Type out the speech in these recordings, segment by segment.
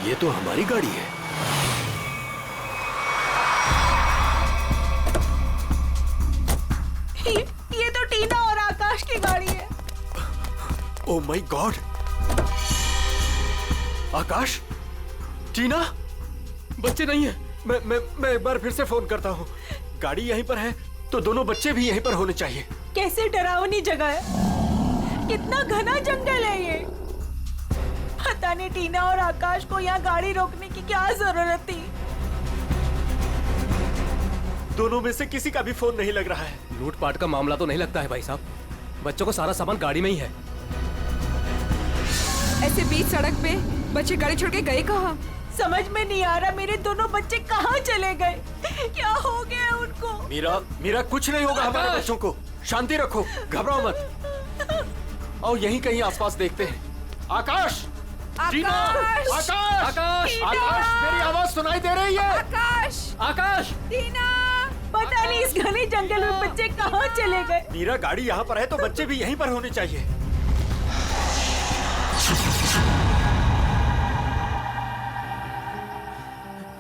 ये तो हमारी गाड़ी है। ये तो टीना और आकाश की गाड़ी है। Oh my God! आकाश, टीना, बच्चे नहीं है। मैं एक बार फिर से फोन करता हूँ। गाड़ी यहीं पर है तो दोनों बच्चे भी यहीं पर होने चाहिए। कैसे डरावनी जगह है, कितना घना जंगल है ये। पता नहीं टीना और आकाश को यहाँ गाड़ी रोकने की क्या जरूरत थी। दोनों में से किसी का भी फोन नहीं लग रहा है। लूटपाट का मामला तो नहीं लगता है भाई साहब। बच्चों को सारा सामान गाड़ी में ही है। ऐसे बीच सड़क पे बच्चे गाड़ी छोड़ के गए कहाँ? समझ में नहीं आ रहा मेरे दोनों बच्चे कहाँ चले गए, क्या हो गया उनको। मीरा कुछ नहीं होगा हमारे बच्चों को। शांति रखो, घबराओ मत। आओ यहीं कहीं आसपास देखते हैं। आकाश, टीना, आकाश, आकाश, आकाश, मेरी आवाज सुनाई दे रही है? आकाश, आकाश, टीना, पता नहीं इस घने जंगल में बच्चे कहाँ चले गए। मीरा, गाड़ी यहाँ पर है तो बच्चे भी यहीं पर होने चाहिए।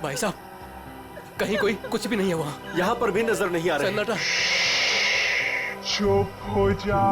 भाई साहब, कहीं कोई कुछ भी नहीं है वहाँ। यहाँ पर भी नजर नहीं आ रहा है। सन्नाटा। चुप हो जा।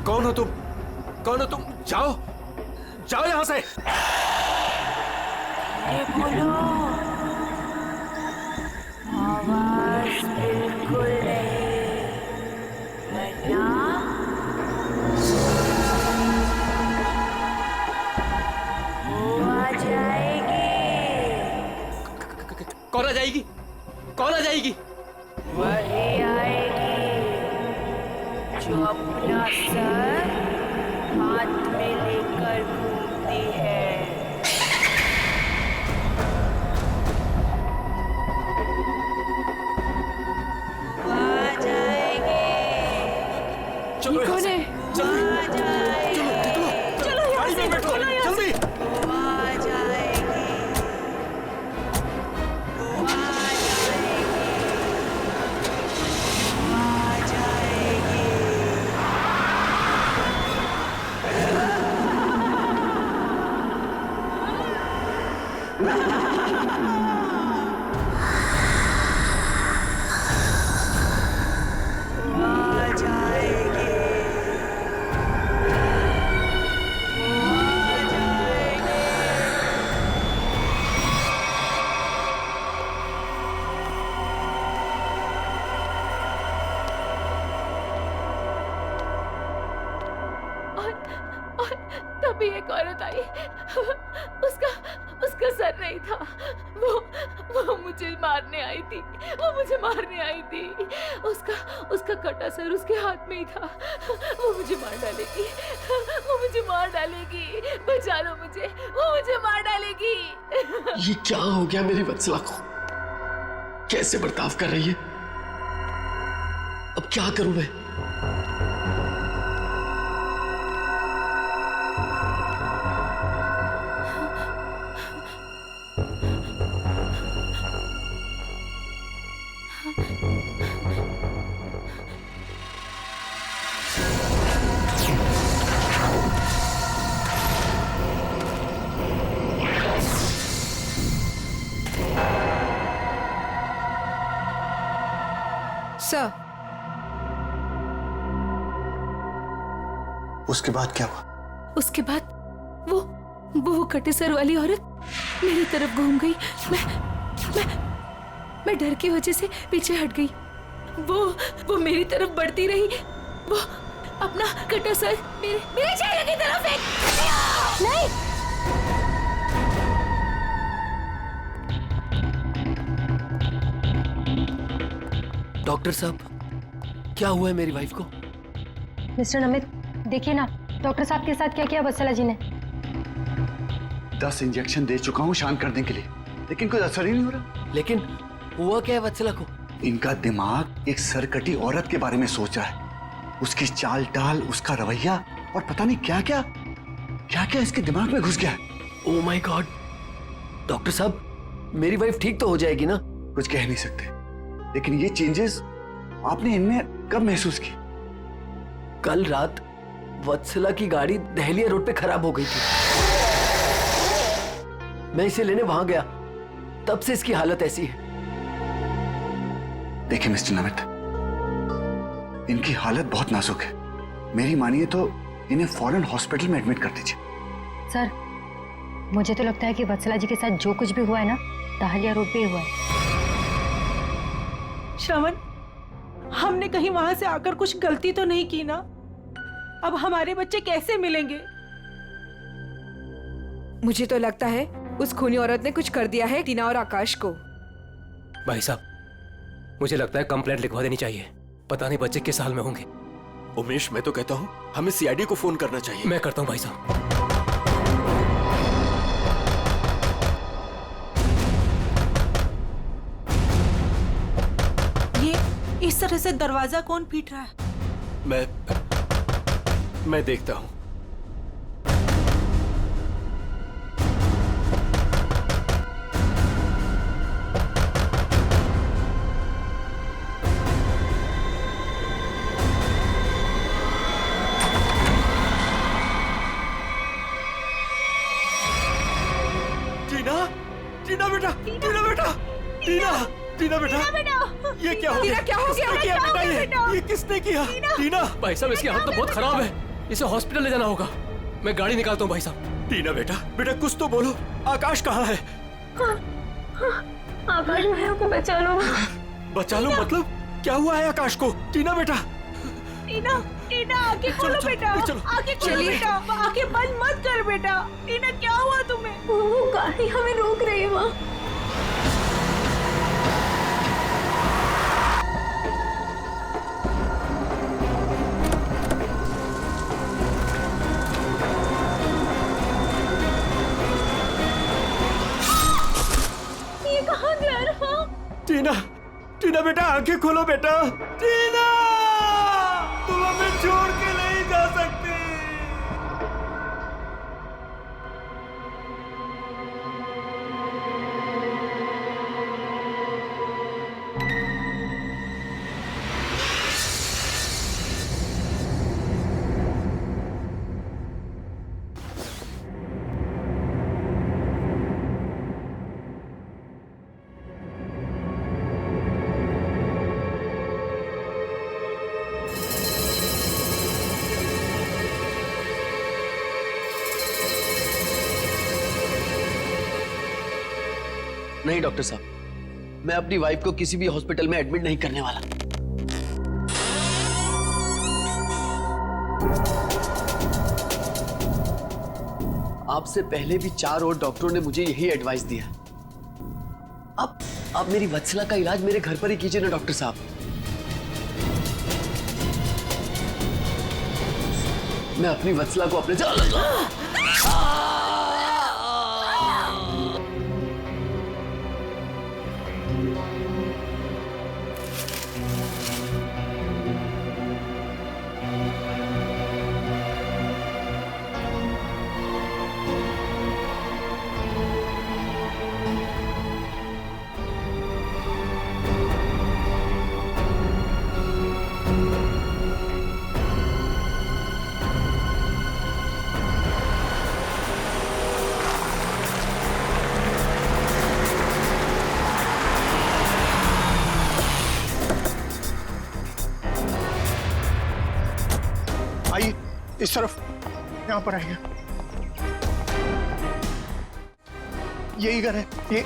कौन हो तुम? कौन हो तुम? जाओ, जाओ यहाँ से। बोलो, आवाज बिल्कुल नहीं, वरना वो आ जाएगी। कौन आ जाएगी? कौन आ जाएगी? वही आएगी जो अपना सर हाथ में लेकर घूमती है। आ जाएगी। चलो यहाँ कौन से, है? जल्दी, चलो, निकलो, चलो यहाँ गाड़ी से, में बैठो, चलो यहाँ से। जल्दी। आ जाएगी। आ जाएगी। आ जाएगी। आ जाएगी। और तभी एक औरत आई। उसका सर नहीं था। वो मुझे मारने आई थी। वो मुझे मारने आई थी। उसका कटा सर उसके हाथ में ही था। वो मुझे मार डालेगी। वो मुझे मार डालेगी। बचा लो मुझे। वो मुझे मार डालेगी। ये क्या हो गया मेरी वत्सला को? कैसे बर्ताव कर रही है? अब क्या करूं मैं? सर, उसके बाद क्या हुआ? उसके बाद वो कटे सर वाली औरत मेरी तरफ घूम गई। मैं डर की वजह से पीछे हट गई। वो मेरी तरफ बढ़ती रही। वो अपना कटा सर मेरे चेहरे की तरफ फेंक। नहीं, डॉक्टर साहब, क्या हुआ है मेरी वाइफ को? मिस्टर नमित, देखिए ना डॉक्टर साहब के साथ क्या किया वत्सला जी ने। 10 इंजेक्शन दे चुका हूँ शांत करने के लिए, लेकिन कोई असर ही नहीं हो रहा। लेकिन हुआ क्या है वत्सला को? इनका दिमाग एक सरकटी औरत के बारे में सोच रहा है। उसकी चाल टाल, उसका रवैया और पता नहीं क्या क्या इसके दिमाग में घुस गया है। Oh my God! डॉक्टर साहब, मेरी वाइफ ठीक तो हो जाएगी ना? कुछ कह नहीं सकते, लेकिन ये चेंजेस आपने इनमें कब महसूस की? कल रात वत्सला की गाड़ी दहलिया रोड पे खराब हो गई थी। मैं इसे लेने वहां गया, तब से इसकी हालत ऐसी है। देखिए मिस्टर नमित, इनकी हालत बहुत नाजुक है। मेरी मानिए तो इन्हें फौरन हॉस्पिटल में एडमिट कर दीजिए। सर, मुझे तो लगता है कि वत्सला जी के साथ जो कुछ भी हुआ है ना, दहलिया रोड पे ही हुआ है। श्रवण, हमने कहीं वहां से आकर कुछ गलती तो नहीं की ना? अब हमारे बच्चे कैसे मिलेंगे? मुझे तो लगता है उस खूनी औरत ने कुछ कर दिया है टीना और आकाश को। भाई साहब, मुझे लगता है कंप्लेंट लिखवा देनी चाहिए। पता नहीं बच्चे किस हाल में होंगे। उमेश, मैं तो कहता हूँ हमें सीआईडी को फोन करना चाहिए। मैं करता हूँ भाई साहब। ये इस तरह से दरवाजा कौन पीट रहा है? मैं देखता हूँ। टीना बेटा, टीना बेटा, टीना बेटा, ये क्या हो गया? क्या हो गया? किसने किया बेटा? ये किसने किया? टीना, भाई साहब, इसकी हालत तो बहुत खराब है। इसे हॉस्पिटल ले जाना होगा। मैं गाड़ी निकालता हूँ भाई साहब। टीना बेटा कुछ तो बोलो। आकाश कहाँ है? आकाश भैया को बचा लो। बचा लो मतलब? क्या हुआ है आकाश को? टीना बेटा, टीना आंखें खोलो बेटा, आंखें खोलो बेटा, आंखें बंद मत कर बेटा। टीना, क्या हुआ तुम्हें? वो गाड़ी हमें रोक रही है माँ। ये कहाँ जा रहा? टीना बेटा, आंखें खोलो बेटा। टीना, तुम हमें छोड़ के नहीं जा सकती। नहीं डॉक्टर साहब, मैं अपनी वाइफ को किसी भी हॉस्पिटल में एडमिट नहीं करने वाला। आपसे पहले भी 4 और डॉक्टरों ने मुझे यही एडवाइस दिया। अब मेरी वत्सला का इलाज मेरे घर पर ही कीजिए ना डॉक्टर साहब। मैं अपनी वत्सला को अपने आइए इस तरफ, यहाँ पर आइए। यही घर है ये।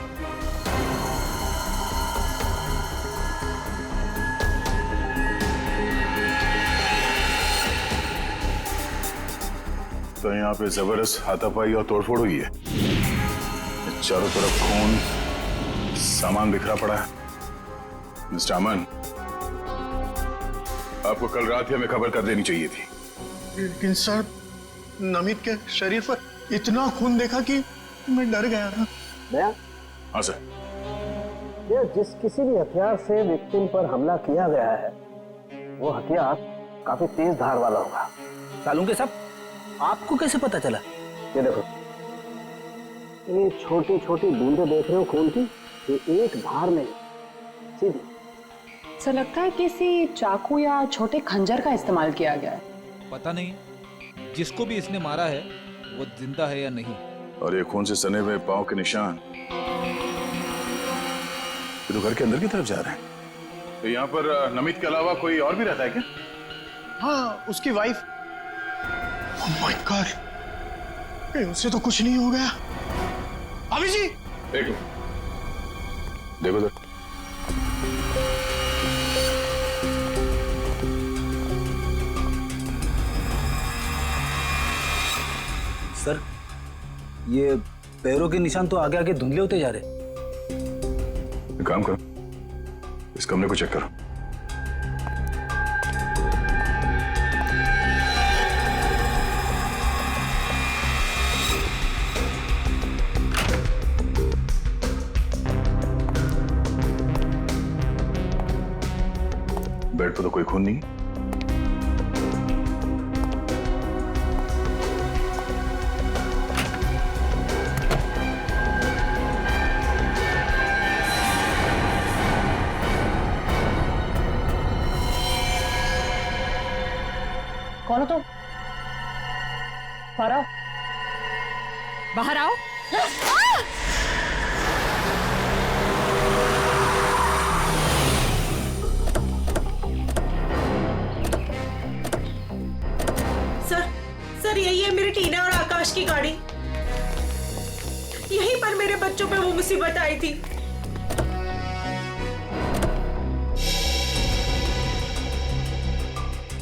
तो यहाँ पे जबरदस्त हाथापाई और तोड़फोड़ हुई है। चारों तरफ खून, सामान बिखरा पड़ा है। मिस्टर अमन, आपको कल रात ही हमें खबर कर देनी चाहिए थी। लेकिन सर, नमित के शरीर पर इतना खून देखा कि मैं डर गया था। हाँ सर। ये जिस किसी भी हथियार से विक्टिम पर हमला किया गया है, वो हथियार काफी तेज धार वाला होगा। सालुंके साहब, आपको कैसे पता चला? ये देखो, ये छोटी छोटी बूंदें देख रहे हो खून की, ये एक धार में सीधी। सर लगता है किसी चाकू या छोटे खंजर का इस्तेमाल किया गया है। पता नहीं जिसको भी इसने मारा है वो जिंदा है या नहीं। और ये खून से सने हुए पांव के निशान ये तो घर के अंदर की तरफ जा रहे हैं। तो यहाँ पर नमित के अलावा कोई और भी रहता है क्या? हाँ, उसकी वाइफ। ओह माय गॉड, कहीं उससे तो कुछ नहीं हो गया। अभी जी, देखो देखो सर, सर ये पैरों के निशान तो आगे आगे धुंधले होते जा रहे। एक काम करो, इस कमरे को चेक करो। बेड पर तो कोई खून नहीं। कौन हो तुम? बाहर आओ। बाहर आओ। सर यही है मेरी टीना और आकाश की गाड़ी। यहीं पर मेरे बच्चों पे वो मुसीबत आई थी।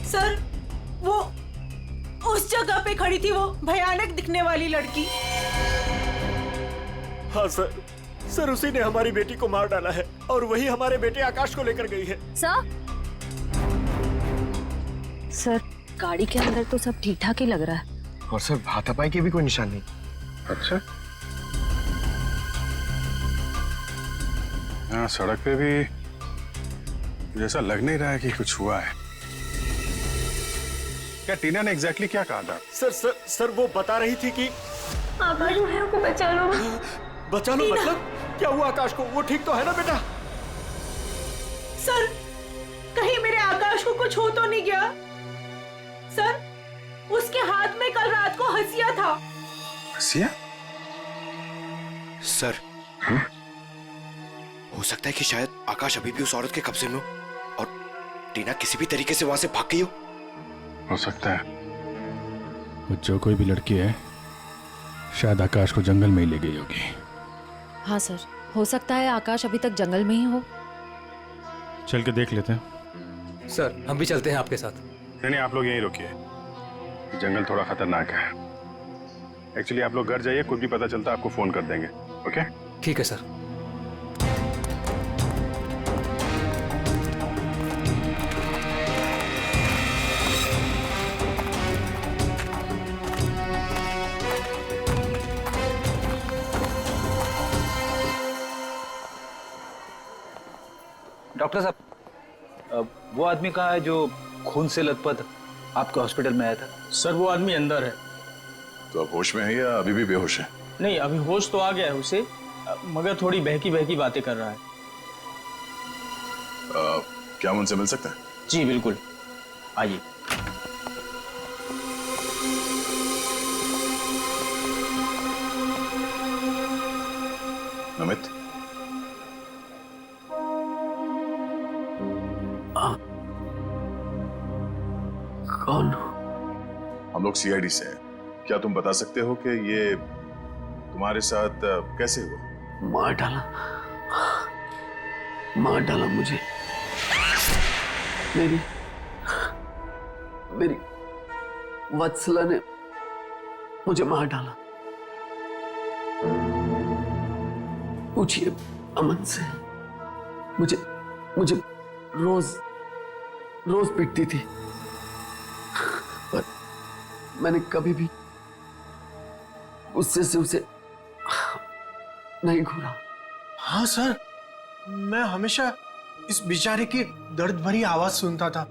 सर वो उस जगह पे खड़ी थी, वो भयानक दिखने वाली लड़की। हाँ सर उसी ने हमारी बेटी को मार डाला है और वही हमारे बेटे आकाश को लेकर गई है। सर गाड़ी के अंदर तो सब ठीक ठाक ही लग रहा है। और सर हाथापाई के भी कोई निशान नहीं। अच्छा, यहाँ सड़क पे भी जैसा लग नहीं रहा है कि कुछ हुआ है। क्या टीना ने एग्जैक्टली क्या कहा था? सर वो बता रही थी कि आकाश भाई को बचा लो। बचा लो मतलब क्या हुआ आकाश को? वो ठीक तो है ना बेटा? सर कहीं मेरे आकाश को कुछ हो तो नहीं गया? सर उसके हाथ में कल रात को हंसिया था। हंसिया? सर हो सकता है कि शायद आकाश अभी भी उस औरत के कब्जे में हो और टीना किसी भी तरीके से वहां से भाग गई हो सकता है वो जो कोई भी लड़की है शायद आकाश को जंगल में ही ले गई होगी। हाँ सर, हो सकता है आकाश अभी तक जंगल में ही हो। चल के देख लेते हैं। सर हम भी चलते हैं आपके साथ। नहीं, आप लोग यहीं रुकिए, जंगल थोड़ा खतरनाक है। एक्चुअली आप लोग घर जाइए, कुछ भी पता चलता आपको फोन कर देंगे। ओके? ठीक है सर। डॉक्टर साहब, वो आदमी कहाँ है जो खून से लथपथ आपके हॉस्पिटल में आया था? सर वो आदमी अंदर है। तो आप होश में है या अभी भी बेहोश है? नहीं, अभी होश तो आ गया है उसे, मगर थोड़ी बहकी बहकी बातें कर रहा है। क्या हम उनसे मिल सकते हैं? जी बिल्कुल, आइए। नमित, कौन? हम लोग सीआईडी से हैं। क्या तुम बता सकते हो कि ये तुम्हारे साथ कैसे हुआ? मार डाला मुझे। मेरी वत्सला ने मुझे मार डाला। पूछिए अमन से। मुझे रोज पीटती थी, पर मैंने कभी भी गुस्से से उसे नहीं घूरा। हाँ सर, मैं हमेशा इस बेचारे की दर्द भरी आवाज सुनता था।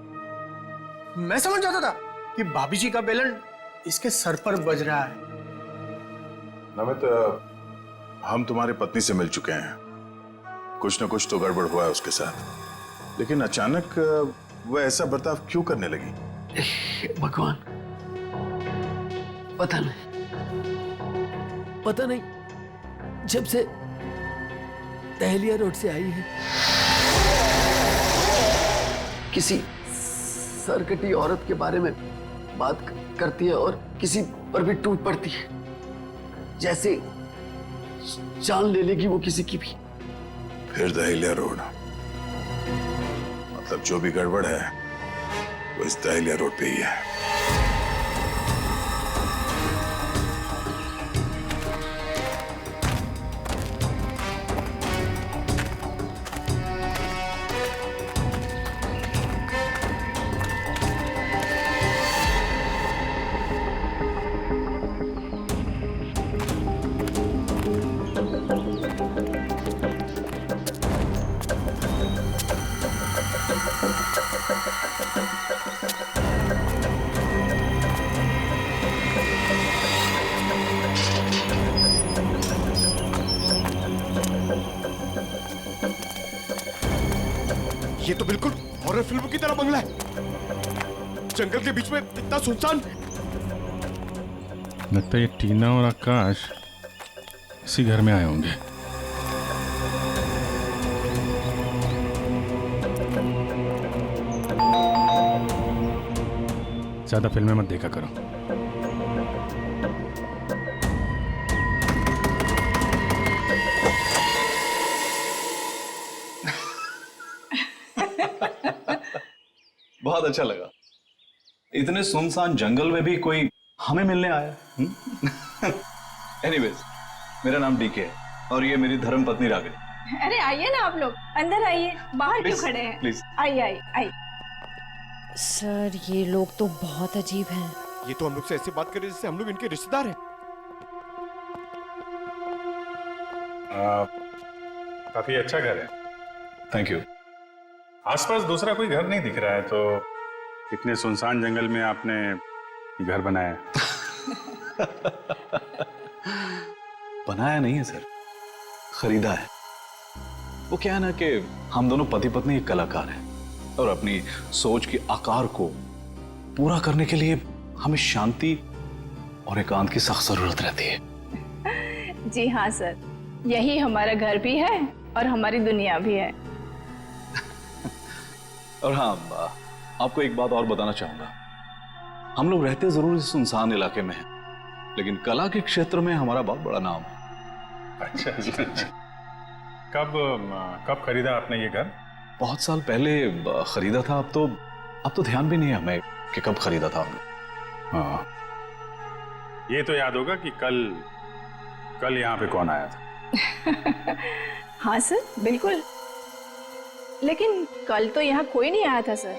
मैं समझ जाता था कि भाभी जी का बेलन इसके सर पर बज रहा है। नमित, हम तुम्हारी पत्नी से मिल चुके हैं। कुछ न कुछ तो गड़बड़ हुआ है उसके साथ, लेकिन अचानक वह ऐसा बर्ताव क्यों करने लगी? भगवान, पता नहीं, जब से दहलिया रोड से आई है किसी सरकटी औरत के बारे में बात करती है और किसी पर भी टूट पड़ती है, जैसे जान ले लेगी वो किसी की भी। फिर दहलिया रोड, मतलब जो भी गड़बड़ है वो इस दहलिया रोड पे ही है। ये तो बिल्कुल हॉरर फिल्म की तरह बंगला है, जंगल के बीच में इतना सुनसान। लगता है ये टीना और आकाश इसी घर में आए होंगे। ज्यादा फिल्में मत देखा करो। बहुत अच्छा लगा। इतने सुनसान जंगल में भी कोई हमें मिलने आया। एनीवेज, मेरा नाम डीके है और ये मेरी धर्म पत्नी रागिनी। अरे आइए ना आप लोग, अंदर आइए, बाहर क्यों खड़े हैं? प्लीज आइए आइए आइए। सर, ये लोग तो बहुत अजीब हैं। ये तो हम लोग से ऐसे बात कर रहे जैसे हम लोग इनके रिश्तेदार हैं। काफी अच्छा घर है। Thank you. आसपास दूसरा कोई घर नहीं दिख रहा है, तो इतने सुनसान जंगल में आपने ये घर बनाया? बनाया नहीं है सर, खरीदा है। वो क्या है ना कि हम दोनों पति पत्नी एक कलाकार हैं और अपनी सोच के आकार को पूरा करने के लिए हमें शांति और एकांत की सख्त जरूरत रहती है। जी हाँ सर, यही हमारा घर भी है और हमारी दुनिया भी है। और हाँ, आपको एक बात और बताना चाहूंगा। हम लोग रहते जरूर इस सुनसान इलाके में हैं, लेकिन कला के क्षेत्र में हमारा बहुत बड़ा नाम है। अच्छा। कब खरीदा आपने ये घर? बहुत साल पहले खरीदा था। अब तो ध्यान भी नहीं है हमें कि कब खरीदा था हमने। हाँ, ये तो याद होगा कि कल यहाँ पे कौन आया था। हाँ सर, बिल्कुल। लेकिन कल तो यहाँ कोई नहीं आया था सर।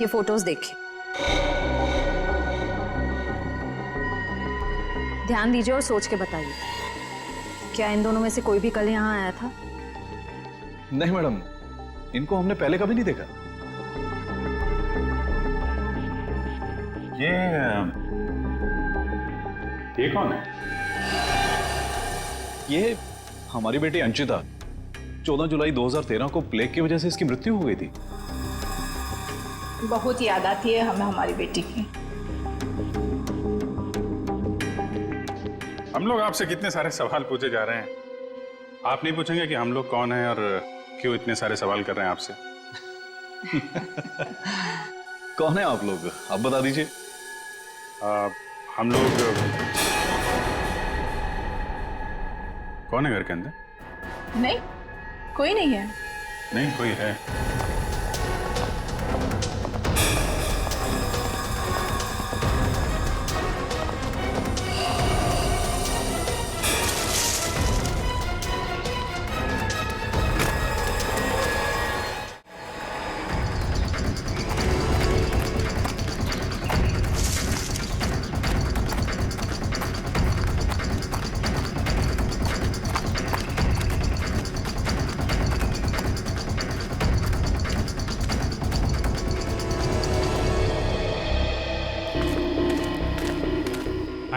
ये फोटोज देखिए, ध्यान दीजिए और सोच के बताइए, क्या इन दोनों में से कोई भी कल यहाँ आया था? नहीं मैडम, इनको हमने पहले कभी नहीं देखा। ये कौन है? ये हमारी बेटी अंशिता। 14 जुलाई 2013 को प्लेग की वजह से इसकी मृत्यु हो गई थी। बहुत याद आती है हमें हमारी बेटी की। हम लोग आपसे कितने सारे सवाल पूछे जा रहे हैं, आप नहीं पूछेंगे कि हम लोग कौन हैं और क्यों इतने सारे सवाल कर रहे हैं आपसे? कौन है आप लोग, आप बता दीजिए। हम लोग कौन है घर के अंदर? नहीं, कोई नहीं है। नहीं कोई है।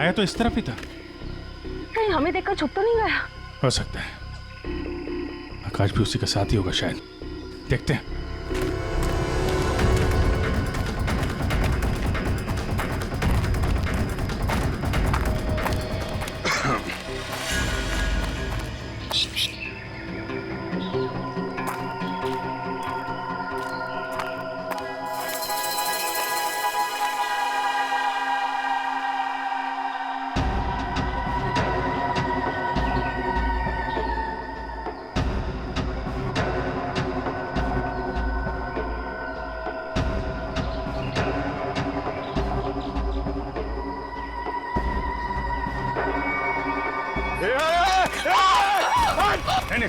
आया तो इस तरफ ही था। कहीं हमें देखकर छुप तो नहीं गया? हो सकता है आकाश भी उसी का साथ ही होगा शायद। देखते हैं।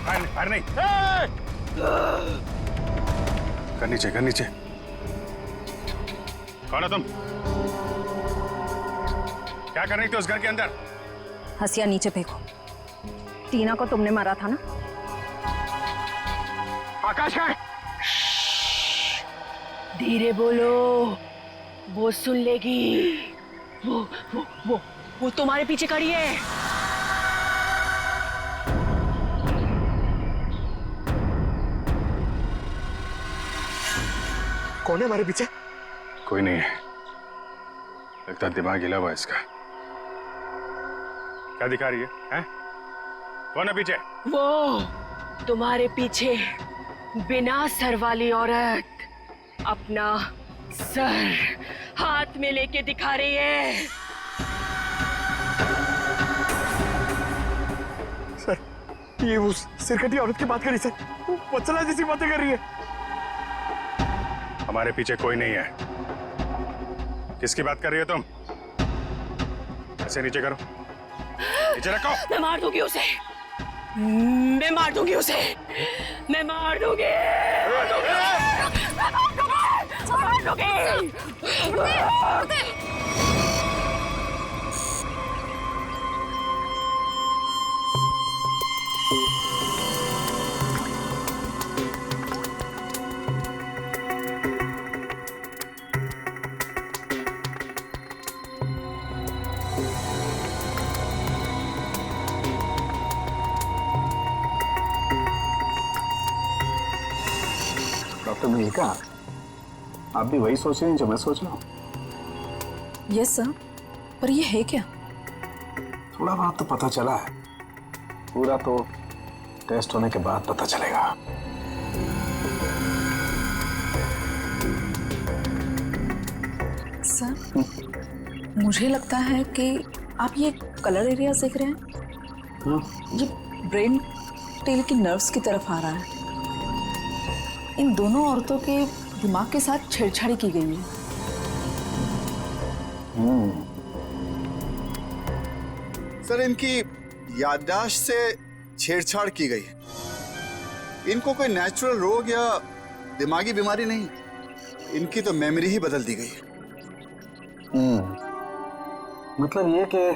नहीं, फायर नहीं। कर नीचे, कर नीचे। कौन हो तुम? क्या कर रही थी उस घर के अंदर? हसिया नीचे फेंको। टीना को तुमने मारा था ना? आकाश है। धीरे बोलो, वो सुन लेगी। वो तुम्हारे पीछे खड़ी है। कौन है हमारे पीछे? कोई नहीं है, लगता दिमाग हिला हुआ इसका। क्या दिखा रही है, हैं? कौन है पीछे? वो तुम्हारे पीछे बिना सर वाली औरत अपना सर हाथ में लेके दिखा रही है। सर, ये उस सिरकटी औरत की बात कर रही सर, वत्सला जैसी बातें कर रही है। हमारे पीछे कोई नहीं है। किसकी बात कर रही हो तुम? ऐसे नीचे करो, नीचे रखो। मैं मार दूंगी उसे, मैं मार दूंगी उसे, मैं मार दूंगी। डॉक्टर मल्लिका, आप भी वही सोच रहे हैं जो मैं सोच रहा हूँ? यस सर, पर ये है क्या? थोड़ा बहुत तो पता चला है, पूरा तो टेस्ट होने के बाद पता चलेगा। सर, मुझे लगता है कि आप ये कलर एरिया देख रहे हैं। ये ब्रेन टेल की नर्व्स की तरफ आ रहा है। इन दोनों औरतों के दिमाग के साथ छेड़छाड़ी की गई है। सर, इनकी याददाश्त से छेड़छाड़ की गई है। इनको कोई नेचुरल रोग या दिमागी बीमारी नहीं, इनकी तो मेमोरी ही बदल दी गई है। मतलब ये कि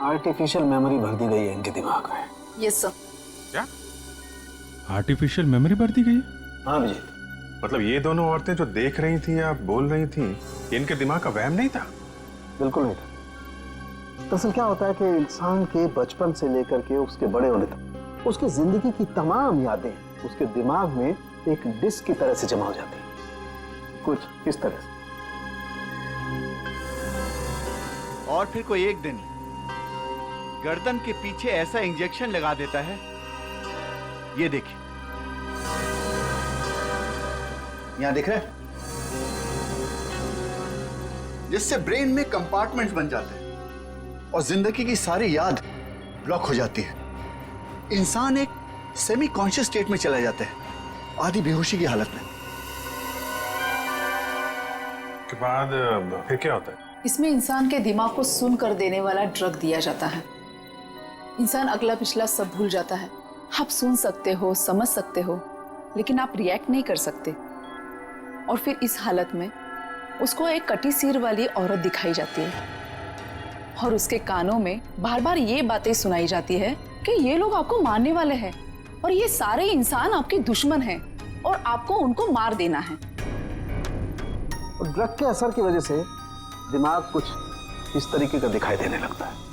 आर्टिफिशियल मेमोरी भर दी गई है इनके दिमाग में। Yes sir. क्या आर्टिफिशियल मेमोरी भर दी गई है? हाँ जी। मतलब ये दोनों औरतें जो देख रही थी या बोल रही थी, इनके दिमाग का वहम नहीं था? बिल्कुल नहीं था। दरअसल क्या होता है कि इंसान के बचपन से लेकर के उसके बड़े होने तक उसकी जिंदगी की तमाम यादें उसके दिमाग में एक डिस्क की तरह से जमा हो जाती हैं, कुछ इस तरह से। और फिर कोई एक दिन गर्दन के पीछे ऐसा इंजेक्शन लगा देता है, ये देखिए, यहां दिख रहा है, जिससे ब्रेन में कंपार्टमेंट्स बन जाते हैं और जिंदगी की सारी याद ब्लॉक हो जाती है। इंसान एक सेमी कॉन्शियस स्टेट में चला जाता है, आधी बेहोशी की हालत में। के बाद फिर क्या होता है? इसमें इंसान के दिमाग को सुन कर देने वाला ड्रग दिया जाता है। इंसान अगला पिछला सब भूल जाता है। आप सुन सकते हो, समझ सकते हो, लेकिन आप रिएक्ट नहीं कर सकते। और फिर इस हालत में उसको एक कटी सिर वाली औरत दिखाई जाती है और उसके कानों में बार बार ये बातें सुनाई जाती है कि ये लोग आपको मारने वाले हैं और ये सारे इंसान आपके दुश्मन हैं और आपको उनको मार देना है। ड्रग के असर की वजह से दिमाग कुछ इस तरीके का दिखाई देने लगता है।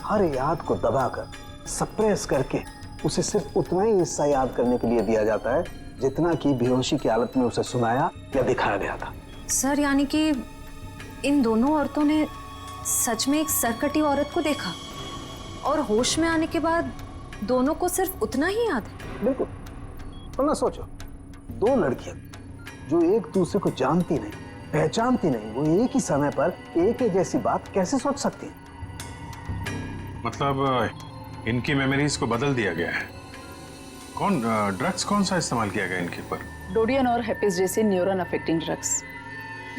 हर याद को दबाकर, सप्रेस करके उसे सिर्फ उतना ही हिस्सा याद करने के लिए दिया जाता है जितना कि बेहोशी की हालत में उसे सुनाया या दिखाया गया था। सर यानी कि इन दोनों औरतों ने सच में एक सरकटी औरत को देखा और होश में आने के बाद दोनों को सिर्फ उतना ही याद है। बिल्कुल। वरना सोचो, दो लड़कियां जो एक दूसरे को जानती नहीं, पहचानती नहीं, वो एक ही समय पर एक ही जैसी बात कैसे सोच सकती हैं? मतलब इनकी मेमोरीज को बदल दिया गया है। ड्रग्स कौन सा इस्तेमाल किया गया इनके ऊपर? डोडियन और हेपिस जैसे न्यूरॉन अफेक्टिंग ड्रग्स।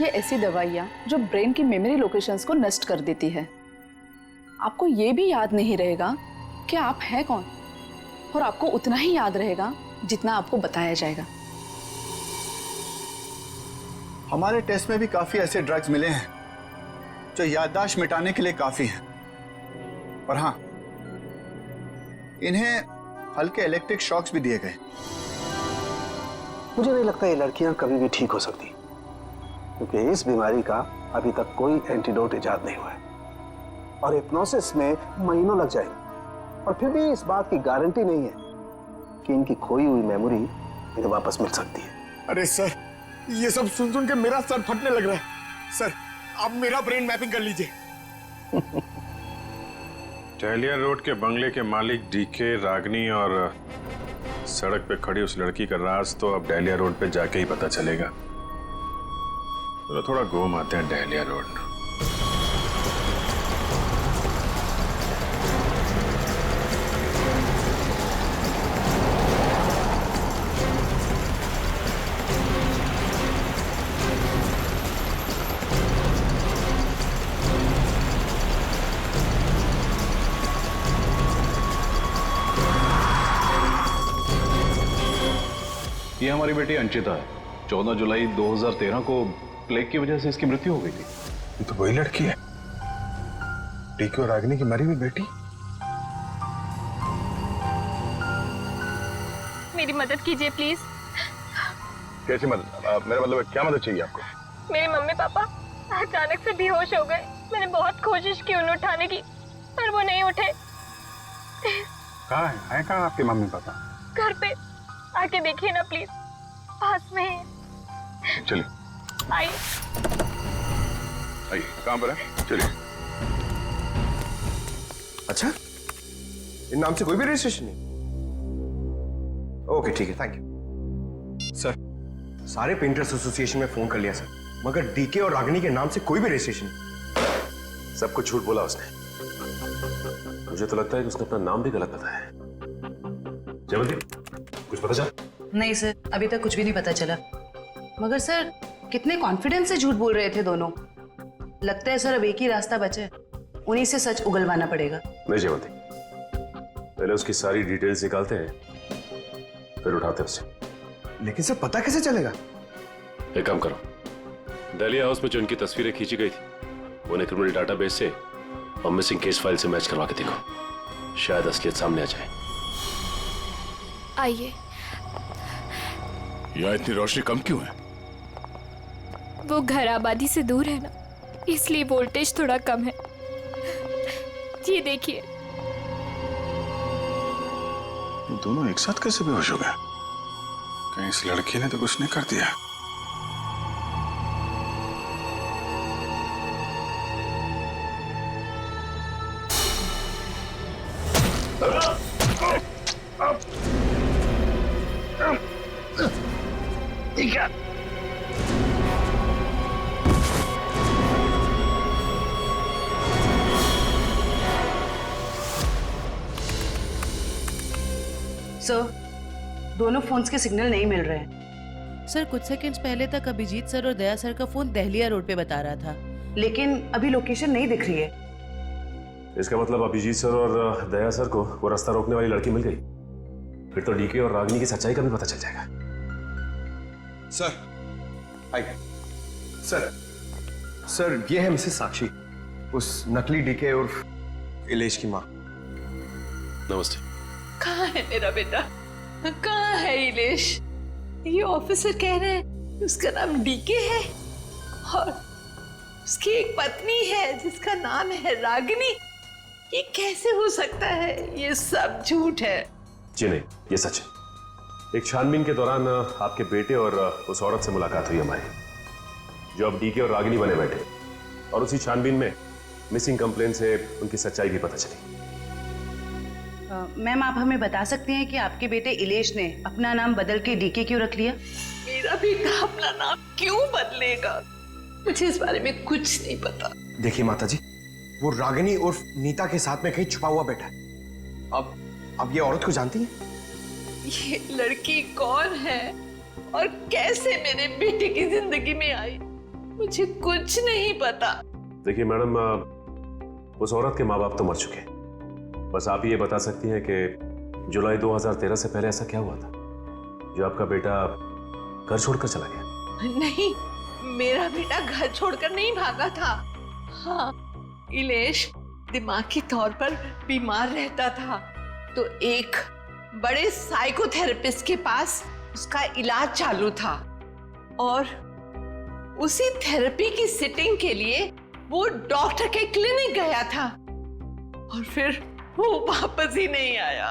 ये ऐसी दवाइयाँ जो ब्रेन की मेमोरी लोकेशंस को नष्ट कर देती है। आपको ये भी याद नहीं रहेगा कि आप हैं कौन, और आपको उतना ही याद रहेगा जितना आपको बताया जाएगा। हमारे टेस्ट में भी काफी ऐसे ड्रग्स मिले हैं जो याददाश्त मिटाने के लिए काफी हैं, और हाँ, इन्हें हल्के इलेक्ट्रिक शॉक्स भी दिए गए। मुझे नहीं लगता ये लड़कियां कभी भी ठीक हो सकती, क्योंकि इस बीमारी का अभी तक कोई एंटीडोट इजाद नहीं हुआ है और हिप्नोसिस में महीनों लग जाएंगे, और फिर भी इस बात की गारंटी नहीं है कि इनकी खोई हुई मेमोरी इन्हें वापस मिल सकती है। अरे सर, ये सब सुन के मेरा सर फटने लग रहा है। सर, आप मेरा ब्रेन मैपिंग कर लीजिए। डहलिया रोड के बंगले के मालिक डीके, रागनी और सड़क पे खड़ी उस लड़की का राज तो अब डहलिया रोड पे जाके ही पता चलेगा। तो थोड़ा घूम आते हैं डहलिया रोड। ये हमारी बेटी अंचिता है। 14 जुलाई 2013 को प्लेग की वजह से इसकी मृत्यु हो गई थी। ये तो वही लड़की है, डीके और रागिनी की मरी हुई बेटी। मेरी मदद कीजिए प्लीज। कैसी मदद? मेरा मतलब क्या मदद चाहिए आपको? मेरे मम्मी पापा अचानक से बेहोश हो गए। मैंने बहुत कोशिश की उन्हें उठाने की, पर वो नहीं उठे। कहाँ है कहाँ आपके मम्मी पापा? घर पे आके देखिए ना प्लीज, पास में है। चलिए आइए आइए, कहाँ पर है? चलिए। अच्छा, इन नाम से कोई भी रजिस्ट्रेशन नहीं? ओके ठीक है, थैंक यू सर। सारे पेंटर्स एसोसिएशन में फोन कर लिया सर, मगर डीके और रागिनी के नाम से कोई भी रजिस्ट्रेशन नहीं। सब कुछ झूठ बोला उसने। मुझे तो लगता है कि उसने अपना नाम भी गलत बताया है। जयवंती, कुछ पता चला? नहीं सर, अभी तक कुछ भी नहीं पता चला। मगर सर, कितने कॉन्फिडेंस से झूठ बोल रहे थे दोनों। लगता है सर अब एक ही रास्ता बचा है, उन्हीं से सच उगलवाना पड़ेगा। नहीं जयवंती, पहले उसकी सारी डिटेल्स निकालते हैं, फिर उठाते हैं उसे। लेकिन सर पता कैसे चलेगा? एक काम करो, डहलिया हाउस में जो उनकी तस्वीरें खींची गई थी उन्हें क्रिमिनल डाटाबेस से और मिसिंग केस फाइल से मैच करवा के देखो, शायद असलियत सामने आ जाए। आइए। यहाँ इतनी रोशनी कम क्यों है? वो घर आबादी से दूर है ना, इसलिए वोल्टेज थोड़ा कम है। ये देखिए। ये दोनों एक साथ कैसे बेहोश हो गए? कहीं इस लड़की ने तो कुछ नहीं कर दिया? सर, दोनों फोन्स के सिग्नल नहीं मिल रहे हैं। सर, कुछ सेकंड्स पहले तक अभिजीत सर और दया सर का फोन दहलिया रोड पे बता रहा था, लेकिन अभी लोकेशन नहीं दिख रही है। इसका मतलब अभिजीत सर और दया सर को वो रास्ता रोकने वाली लड़की मिल गई। फिर तो डीके और रागिनी की सच्चाई का भी पता चल जाएगा। सर आइए। सर ये है मिसेस साक्षी, उस नकली डीके और इलेश की माँ। नमस्ते। कहाँ है मेरा बेटा? कहाँ है इलेश? ये ऑफिसर कह रहे हैं उसका नाम डीके है, उसकी एक पत्नी है जिसका नाम है रागिनी। ये कैसे हो सकता है? ये सब झूठ है। जी नहीं, ये सच है। एक छानबीन के दौरान आपके बेटे और उस औरत से मुलाकात हुई हमारी, जो अब डीके और रागिनी बने बैठे, और उसी छानबीन में मिसिंग कंप्लेन से उनकी सच्चाई भी पता चली। मैम, आप हमें बता सकते हैं कि आपके बेटे इलेश ने अपना नाम बदल के डीके क्यों रख लिया? मेरा बेटा अपना नाम क्यों बदलेगा? मुझे इस बारे में कुछ नहीं पता। देखिए माता जी, वो रागिनी उर्फ नीता के साथ में कहीं छुपा हुआ बैठा है। अब ये औरत को जानती है? ये लड़की कौन है और कैसे मेरे बेटे की जिंदगी में आई, मुझे कुछ नहीं पता। देखिए मैडम, उस औरत के माँ बाप तो मर चुके हैं। बस आप ये बता सकती हैं कि जुलाई 2013 से पहले ऐसा क्या हुआ था जो आपका बेटा घर छोड़कर चला गया? नहीं, मेरा बेटा घर छोड़कर नहीं भागा था। हाँ, इलेश दिमागी तौर पर बीमार रहता था, तो एक बड़े साइकोथेरेपिस्ट के पास उसका इलाज चालू था, और उसी थेरेपी की सिटिंग के लिए वो डॉक्टर के क्लिनिक गया था, और फिर वो वापस ही नहीं आया।